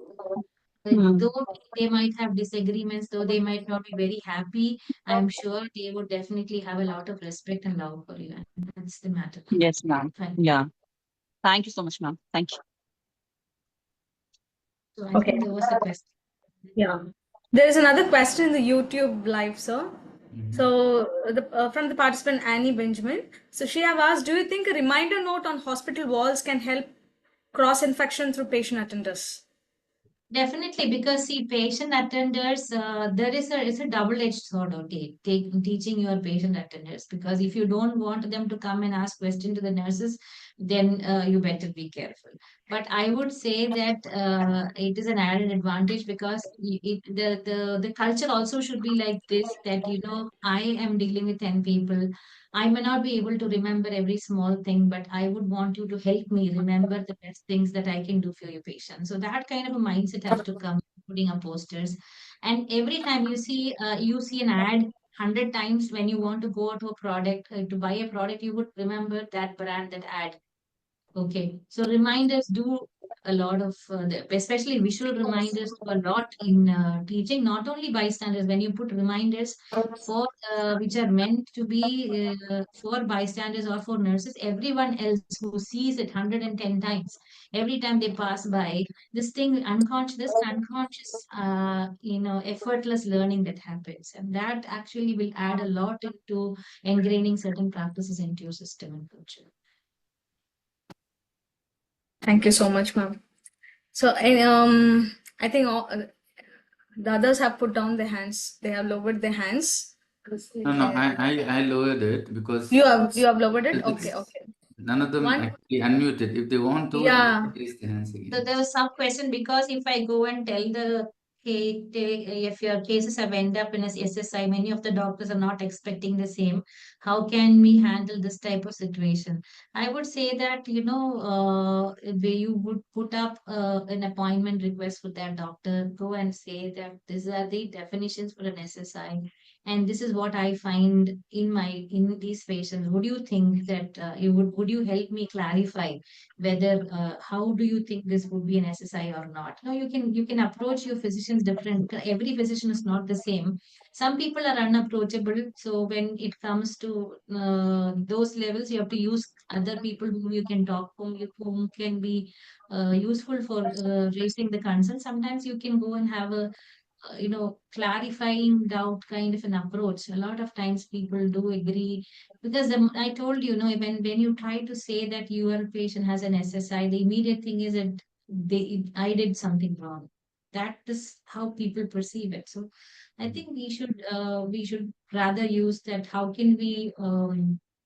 Hmm. though they might have disagreements, though they might not be very happy, I'm sure they would definitely have a lot of respect and love for you. And that's the matter. Yes, ma'am. Fine. Yeah. Thank you so much, ma'am. Thank you. So I Okay. think there was a question. Yeah. There is another question in the YouTube live, sir. Mhm. So, from the participant Annie Benjamin. So, she have asked, do you think a reminder note on hospital walls can help cross infection through patient attenders? Definitely, because see, patient attenders, there is it's a double-edged sword. Okay, teaching your patient attenders, because if you don't want them to come and ask question to the nurses, then you better be careful. But I would say that it is an added advantage, because the culture also should be like this, that I am dealing with 10 people. I may not be able to remember every small thing, but I would want you to help me remember the best things that I can do for your patient. So that kind of a mindset has to come, putting up posters. And every time you see an ad 100 times, when you want to go to a product, to buy a product, you would remember that brand, that ad. Okay, so reminders do a lot of, especially visual reminders, do a lot in teaching, not only bystanders. When you put reminders for which are meant to be for bystanders or for nurses, everyone else who sees it 110 times, every time they pass by, this unconscious, effortless learning that happens. And that actually will add a lot into ingraining certain practices into your system and culture. Thank you so much, ma'am. So, I think the others have put down their hands. They have lowered their hands. No, no, I lowered it because You have lowered it. Okay, it's okay. none of them One. actually unmuted. If they want to, they Yeah. can raise their hands So again. there was some question, because if I go and tell if your cases have ended up in a SSI, many of the doctors are not expecting the same. How can we handle this type of situation? I would say that, where you would put up an appointment request with that doctor, go and say that these are the definitions for an SSI. And this is what I find in these patients. Would you think that would you help me clarify whether how do you think this would be an SSI or not? No, you can approach your physician physicians different. Every physician is not the same. Some people are unapproachable. So when it comes to those levels, you have to use other people whom you can talk, whom can be useful for raising the concern. Sometimes you can go and have a clarifying doubt kind of an approach. A lot of times people do agree because I told you, when you try to say that your patient has an SSI, the immediate thing is that I did something wrong. That is how people perceive it. So I think we should rather use that. How can we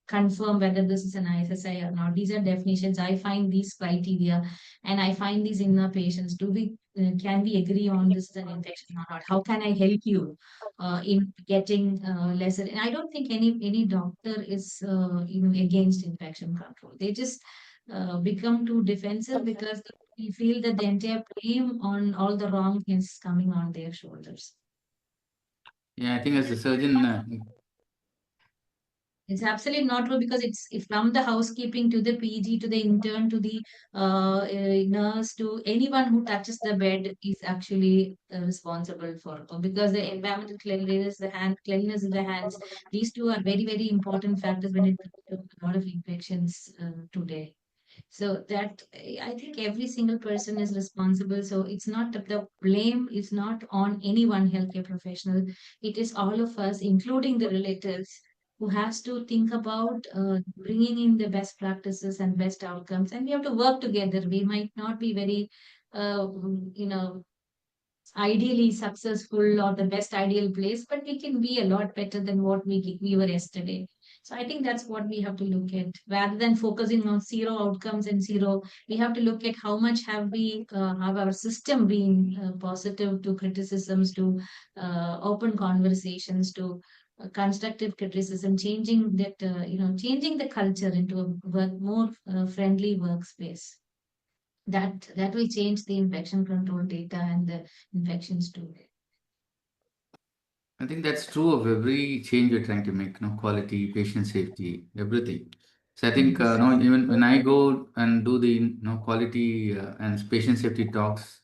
confirm whether this is an ISSI or not? These are definitions. I find these criteria, and I find these in our patients. Can we agree on this is an infection or not? How can I help you in getting lesser? And I don't think any doctor is against infection control. They just become too defensive because they feel that the entire blame on all the wrong is coming on their shoulders. Yeah, I think as a surgeon, It's absolutely not true because it's from the housekeeping to the PG to the intern to the nurse to anyone who touches the bed is actually responsible for, because the environmental cleanliness, the hand cleanliness of the hands, these two are very, very important factors when it comes to a lot of infections today. So that I think every single person is responsible. So it's not the blame is not on any one healthcare professional. It is all of us, including the relatives, who has to think about bringing in the best practices and best outcomes. And we have to work together. We might not be very, uh, you know, ideally successful or the best ideal place, but we can be a lot better than what we were yesterday. So I think that's what we have to look at. Rather than focusing on zero outcomes and zero, we have to look at how much have our system been positive to criticisms, to open conversations, to constructive criticism, changing changing the culture into a more friendly workspace. That will change the infection control data and the infections too. I think that's true of every change we're trying to make, quality, patient safety, everything. So I think, Yes. even when I go and do the, quality and patient safety talks,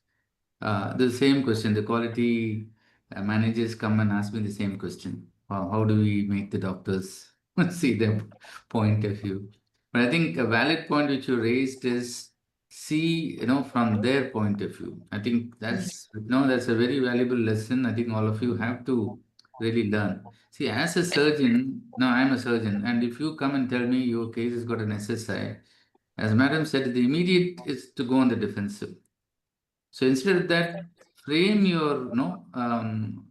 the same question, the quality managers come and ask me the same question. How do we make the doctors see their point of view? But I think a valid point which you raised is see, from their point of view. I think Yes. that's a very valuable lesson. I think all of you have to really learn. See, as a surgeon, now I'm a surgeon, and if you come and tell me your case has got an SSI, as madam said, the immediate is to go on the defensive. So instead of that, frame your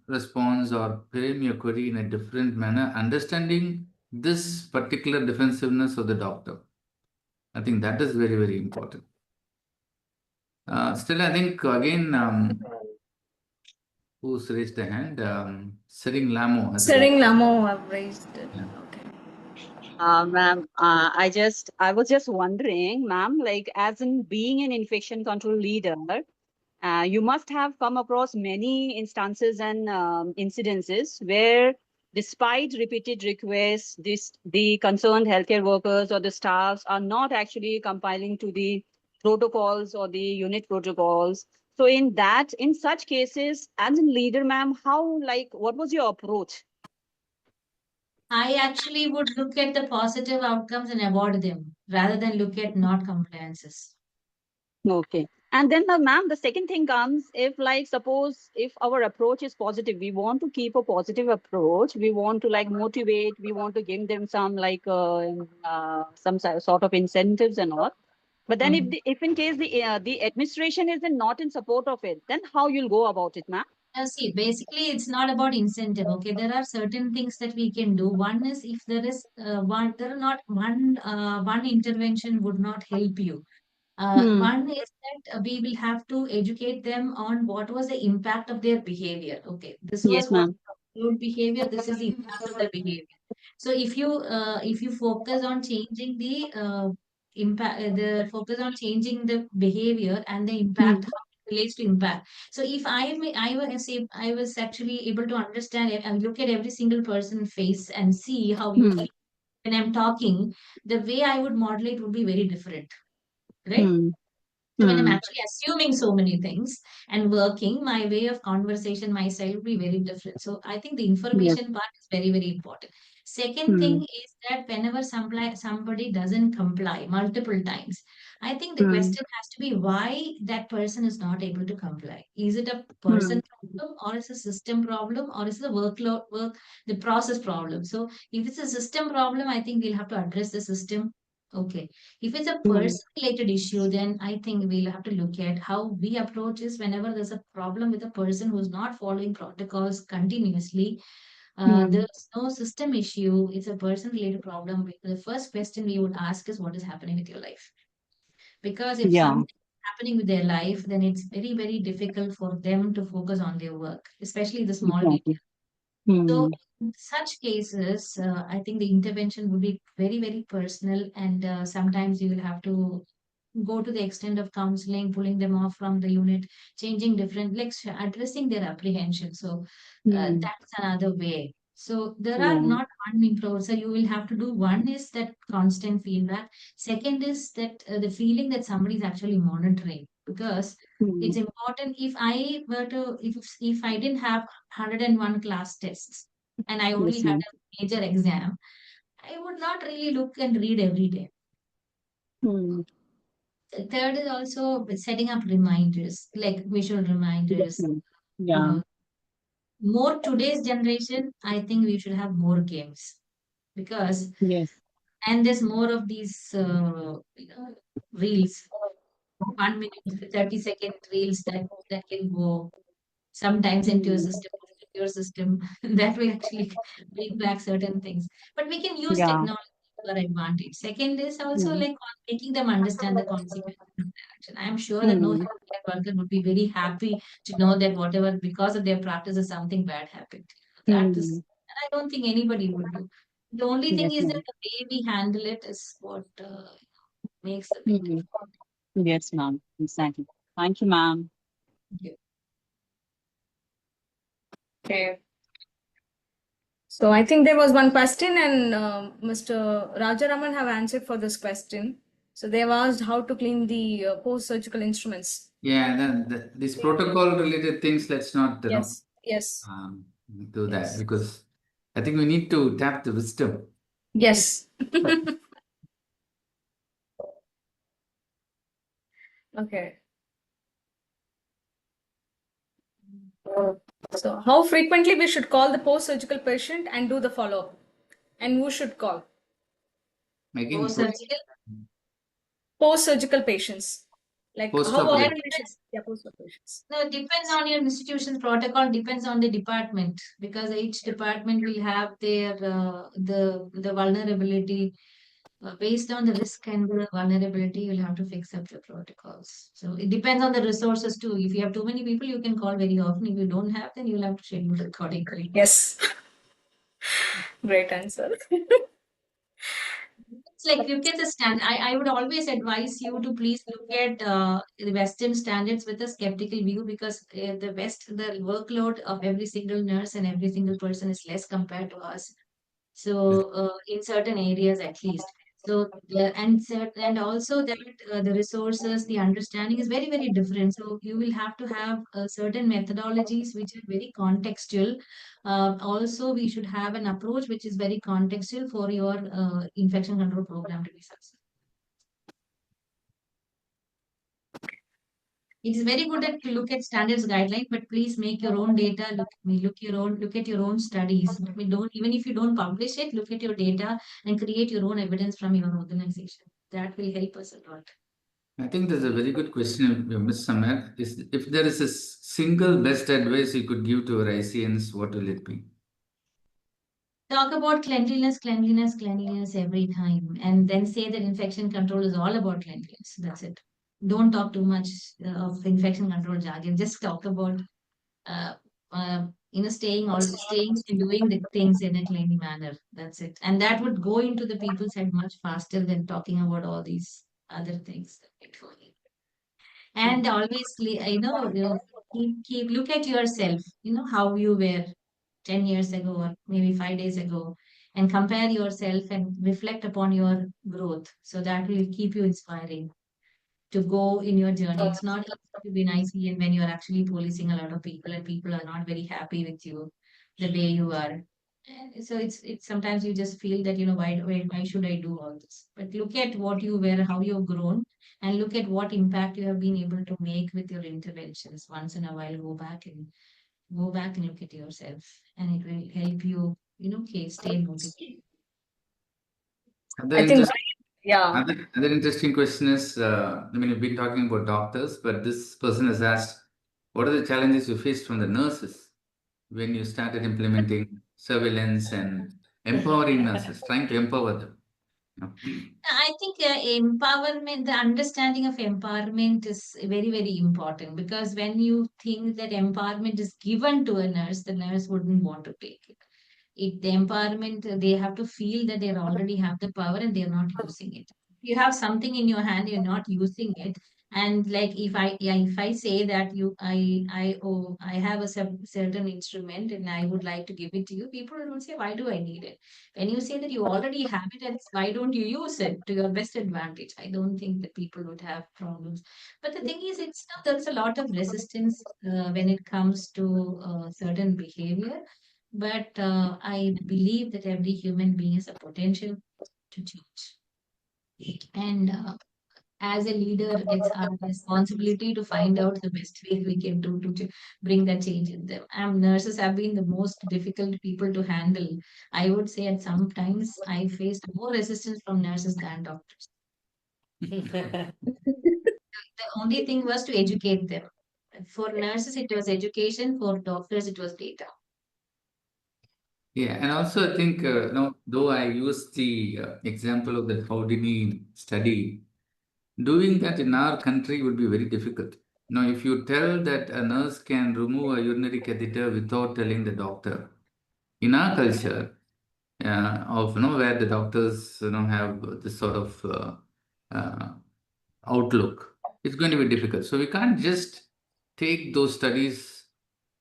response or frame your query in a different manner, understanding this particular defensiveness of the doctor. I think that is very, very important. Still, I think again, who's raised a hand? Sering Lamo has raised. Sering Lamo have raised it. Yeah. Okay. Ma'am, I was just wondering, ma'am, like as in being an infection control leader, you must have come across many instances and incidences where, despite repeated requests, the concerned healthcare workers or the staffs are not actually compiling to the protocols or the unit protocols. So in such cases, as a leader, ma'am, what was your approach? I actually would look at the positive outcomes and avoid them rather than look at not compliances. Okay. And then, ma'am, the second thing comes if, like, suppose if our approach is positive, we want to keep a positive approach. We want to like motivate. We want to give them some some sort of incentives and all. But then, if in case the administration is not in support of it, then how you'll go about it, ma'am? See, basically, it's not about incentive. Okay, there are certain things that we can do. One is if there is there are not one intervention would not help you. Hmm. One is that we will have to educate them on what was the impact of their behavior. Okay, this was Yes, what ma'am. good behavior. This is the impact of the behavior. So if you focus on changing the impact, the focus on changing the behavior and the impact, Hmm. how it relates to impact. So if I was actually able to understand it and look at every single person's face and see how you Hmm. feel when I'm talking, the way I would modulate would be very different, right? Hmm. So when I'm actually assuming so many things and working, my way of conversation, my style will be very different. So I think the information part is very, very important. Second thing is that whenever somebody doesn't comply multiple times, I think the question has to be why that person is not able to comply. Is it a person problem, or is it a system problem, or is it a the process problem? So if it's a system problem, I think we'll have to address the system. Okay. If it's a person related issue, then I think we'll have to look at how we approach is whenever there's a problem with a person who's not following protocols continuously. There's no system issue. It's a person related problem. The first question we would ask is what is happening with your life? Because if Yeah, something is happening with their life, then it's very, very difficult for them to focus on their work, especially the small exactly. details. So in such cases, I think the intervention would be very, very personal, and sometimes you will have to go to the extent of counseling, pulling them off from the unit, changing different, like addressing their apprehension. So that's another way. So there are Yeah. not one improve. So you will have to do one is that constant feedback. Second is that the feeling that somebody is actually monitoring, because it's important. If I were to, if I didn't have 101 class tests and I only Yes, had ma'am. a major exam, I would not really look and read every day. Third is also setting up reminders, like visual Yes, reminders. ma'am. Yeah. Uh, more today's generation, I think we should have more games, because, Yes. and there's more of these, reels, 1 minute, 30-second reels that can go sometimes into your system that will actually bring back certain things. But we can use Yeah. technology to our advantage. Second is also like making them understand the consequences of their action. I am sure that no healthcare worker would be very happy to know that whatever because of their practices something bad happened. That is, and I don't think anybody would do. The only thing Yes, is that ma'am. the way we handle it is what makes a big Yes, ma'am. Exactly. Thank you, ma'am. difference. Okay. So I think there was one question, and Mr. Rajaraman have answered for this question. So they have asked how to clean the post-surgical instruments. Yeah, then these protocol related things, let's not, Yes. Yes. um, do that, Yes. because I think we need to tap the wisdom. Yes. Okay. So how frequently we should call the post-surgical patient and do the follow-up? And who should call? Again, Post-surgical. Post-surgical patients. Like how post-op often That we should, depends. yeah, post-op patients. No, it depends on your institution's protocol, depends on the department, because each department will have their the vulnerability based on the risk and the vulnerability. You'll have to fix up your protocols. So it depends on the resources too. If you have too many people, you can call very often. If you don't have, then you'll have to schedule accordingly. Yes. Great answer. It's like look at the stand. I would always advise you to please look at the Western standards with a skeptical view, because the workload of every single nurse and every single person is less compared to us. So in certain areas at least. So and also that the resources, the understanding is very, very different. So you will have to have certain methodologies which are very contextual. Also, we should have an approach which is very contextual for your infection control program to be successful. It is very good to look at standards guideline, but please make your own data. Look at your own studies. We don't, even if you don't publish it, look at your data and create your own evidence from your organization. That will help us a lot. I think there's a very good question, Ms. Samir. Is if there is a single best advice you could give to our ICNs, what will it be? Talk about cleanliness, cleanliness, cleanliness every time, and then say that infection control is all about cleanliness. That's it. Don't talk too much of infection control jargon. Just talk about uh, staying and doing the things in a cleanly manner. That's it. And that would go into the people's head much faster than talking about all these other things. And always, keep look at yourself. You know how you were 10 years ago or maybe 5 days ago, and compare yourself and reflect upon your growth. So that will keep you inspiring. to go in your journey. It's not easy to be an ICN when you are actually policing a lot of people and people are not very happy with you the way you are. And so it's sometimes you just feel that, why should I do all this? But look at what you were, how you've grown, and look at what impact you have been able to make with your interventions. Once in a while, go back and look at yourself, and it will help you, stay motivated. Other I think, interest, yeah. other interesting question is, we've been talking about doctors, but this person has asked, what are the challenges you faced from the nurses when you started implementing surveillance and empowering nurses, trying to empower them? I think empowerment, the understanding of empowerment is very, very important, because when you think that empowerment is given to a nurse, the nurse wouldn't want to take it. If the empowerment, they have to feel that they already have the power and they're not using it. You have something in your hand, you're not using it. And like if I say that I have a certain instrument and I would like to give it to you, people will say, why do I need it? When you say that you already have it, and why don't you use it to your best advantage? I don't think that people would have problems. But the thing is, there's a lot of resistance when it comes to certain behavior. But I believe that every human being has a potential to change. And as a leader, it's our responsibility to find out the best way we can do to bring that change in them. And nurses have been the most difficult people to handle. I would say at some times I faced more resistance from nurses than doctors. The only thing was to educate them. For nurses, it was education. For doctors, it was data. Yeah, and also I think, though I use the example of the Houdini study, doing that in our country would be very difficult. Now, if you tell that a nurse can remove a urinary catheter without telling the doctor, in our culture, of where the doctors have this sort of uh, outlook, it's going to be difficult. So we can't just take those studies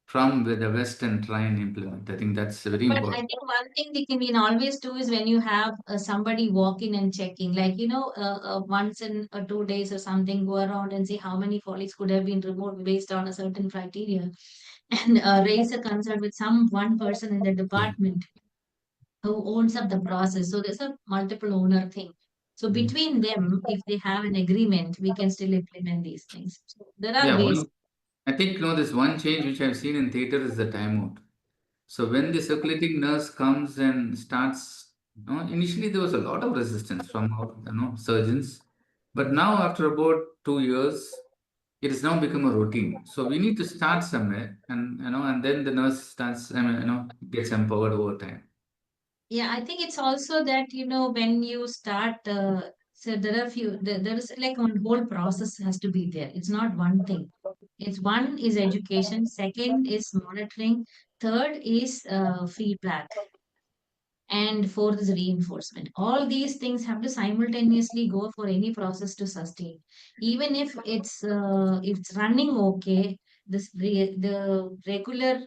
from the West and try and implement. I think that's very But I important. think one thing they can always do is when you have somebody walk in and checking, like, once in 2 days or something, go around and see how many follies could have been removed based on a certain criteria, and raise a concern with some one person in the department who owns up the process. So there's a multiple owner thing. So Mm. between them, if they have an agreement, we can still implement these things. So there are Yeah, ways. I think this one change which I've seen in theater is the timeout. So when the circulating nurse comes and starts, initially there was a lot of resistance from our, surgeons, but now after about 2 years, it has now become a routine. So we need to start somewhere, and and then the nurse starts, gets empowered over time. Yeah, I think it's also that, when you start, so there are there is like one whole process has to be there. It's not one thing. It's one is education, second is monitoring, third is feedback, and fourth is reinforcement. All these things have to simultaneously go for any process to sustain. Even if it's running okay, the regular,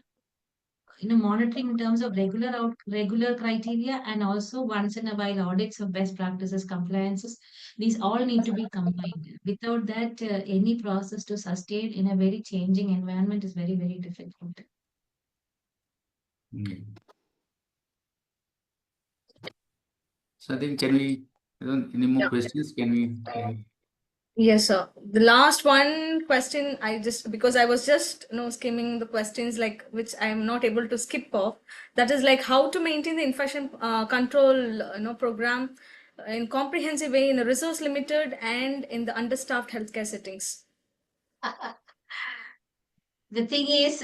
monitoring in terms of regular criteria, and also once in a while audits of best practices, compliances, these all need to be combined. Without that, any process to sustain in a very changing environment is very, very difficult. Mm. So I think, can we, any more Yeah. questions? Can we? Yes, sir. The last one question, I just, because I was just skimming the questions, like, which I am not able to skip off. That is like how to maintain the infection control program in comprehensive way in a resource limited and in the understaffed healthcare settings. The thing is,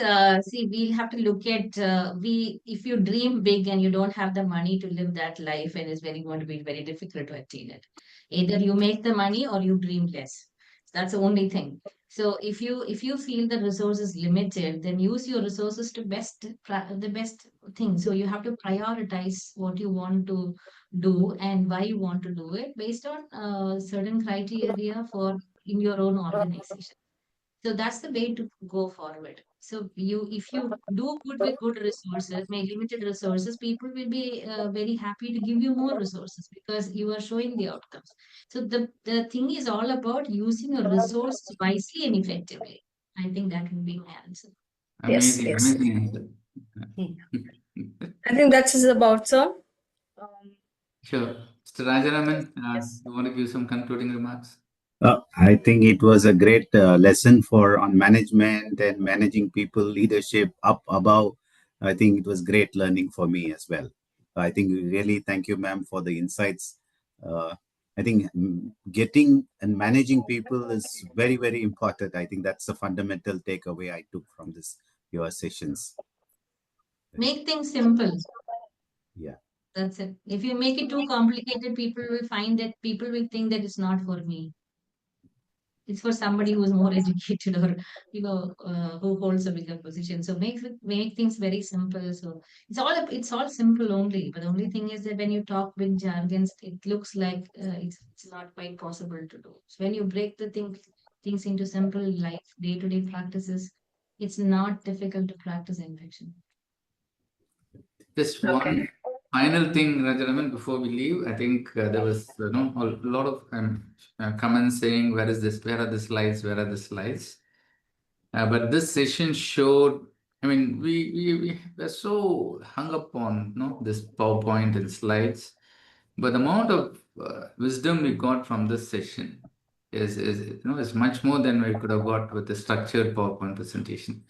see, we'll have to look at if you dream big and you don't have the money to live that life, and it's very going to be very difficult to attain it. Either you make the money or you dream less. That's the only thing. So if you feel the resource is limited, then use your resources to the best thing. So you have to prioritize what you want to do and why you want to do it based on certain criteria for in your own organization. So that's the way to go forward. So if you do good with good resources, limited resources, people will be very happy to give you more resources because you are showing the outcomes. So the thing is all about using your resources wisely and effectively. I think that will be my answer. Amazing, yes. amazing answer. I think that is about, sir. Sure. Mr. Rajaraman, Yes. you want to give some concluding remarks? I think it was a great lesson for on management and managing people, leadership up above. I think it was great learning for me as well. I think really thank you, ma'am, for the insights. I think getting and managing people is very, very important. I think that's the fundamental takeaway I took from this your sessions. Make things simple. Yeah. That's it. If you make it too complicated, people will think that it's not for me. It's for somebody who is more educated or who holds a bigger position. So make things very simple. So it's all simple only. But the only thing is that when you talk big jargons, it looks like it's not quite possible to do. So when you break the things into simple life day-to-day practices, it's not difficult to practice infection. Just one final thing, Rajaraman, before we leave. I think there was a lot of comments saying, where are the slides? Where are the slides? But this session showed, I mean, we were so hung up on this PowerPoint and slides, but the amount of wisdom we got from this session is much more than we could have got with the structured PowerPoint presentation.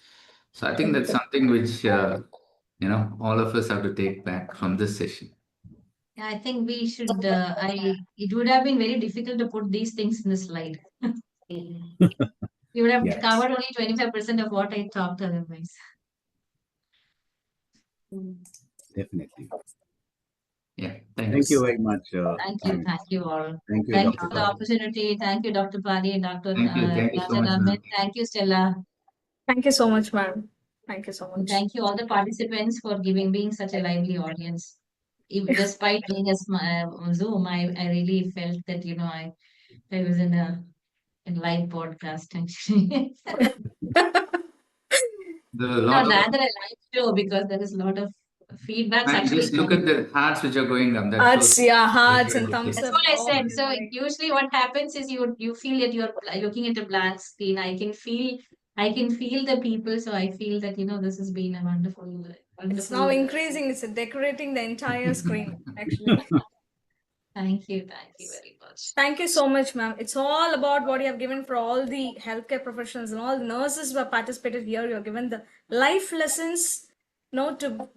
So I think that's something which all of us have to take back from this session. Yeah, I think we should. It would have been very difficult to put these things in the slide. You would have Yes. covered only 25% of what I talked otherwise. Definitely. Yeah. Thank you very much. Thank you. Thank you all. Thank you, Thank you Dr. for the opportunity. Thank you, Dr. Pali and Dr. Thank you so much, Rajaraman. ma'am. Thank you, Stella. Thank you so much, ma'am. Thank you so And much. thank you all the participants for being such a lively audience. Despite being a Zoom, I really felt that I was in a live podcast actually. Rather a live show because there is a lot of feedbacks And actually just look coming. at the hearts which are going up. That Hearts, shows. yeah, hearts and thumbs That's up. what I all said. is So going. usually what happens is you feel that you're looking at a blank screen. I can feel the people. So I feel that this has been a wonderful. It's now increasing. It's decorating the entire screen, actually. Thank you very much. Thank you so much, ma'am. It's all about what you have given for all the healthcare professionals and all the nurses who have participated here. You have given the life lessons, to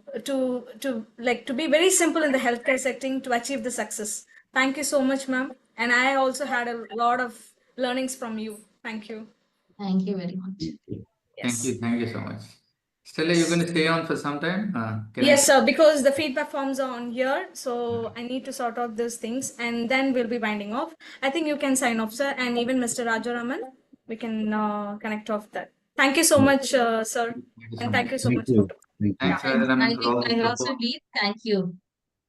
be very simple in the healthcare setting to achieve the success. Thank you so much, ma'am. And I also had a lot of learnings from you. Thank you. Thank you very much. Thank you so much. Stella, you're going to stay on for some time? Yes, sir, because the feedback forms are on here. So I need to sort out these things and then we'll be winding off. I think you can sign off, sir. And even Mr. Rajaraman, we can connect off that. Thank you so much, sir. And thank you so much, Dr. Thanks, I Rajaraman, for all the will support. also leave. Thank you.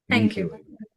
Thank you.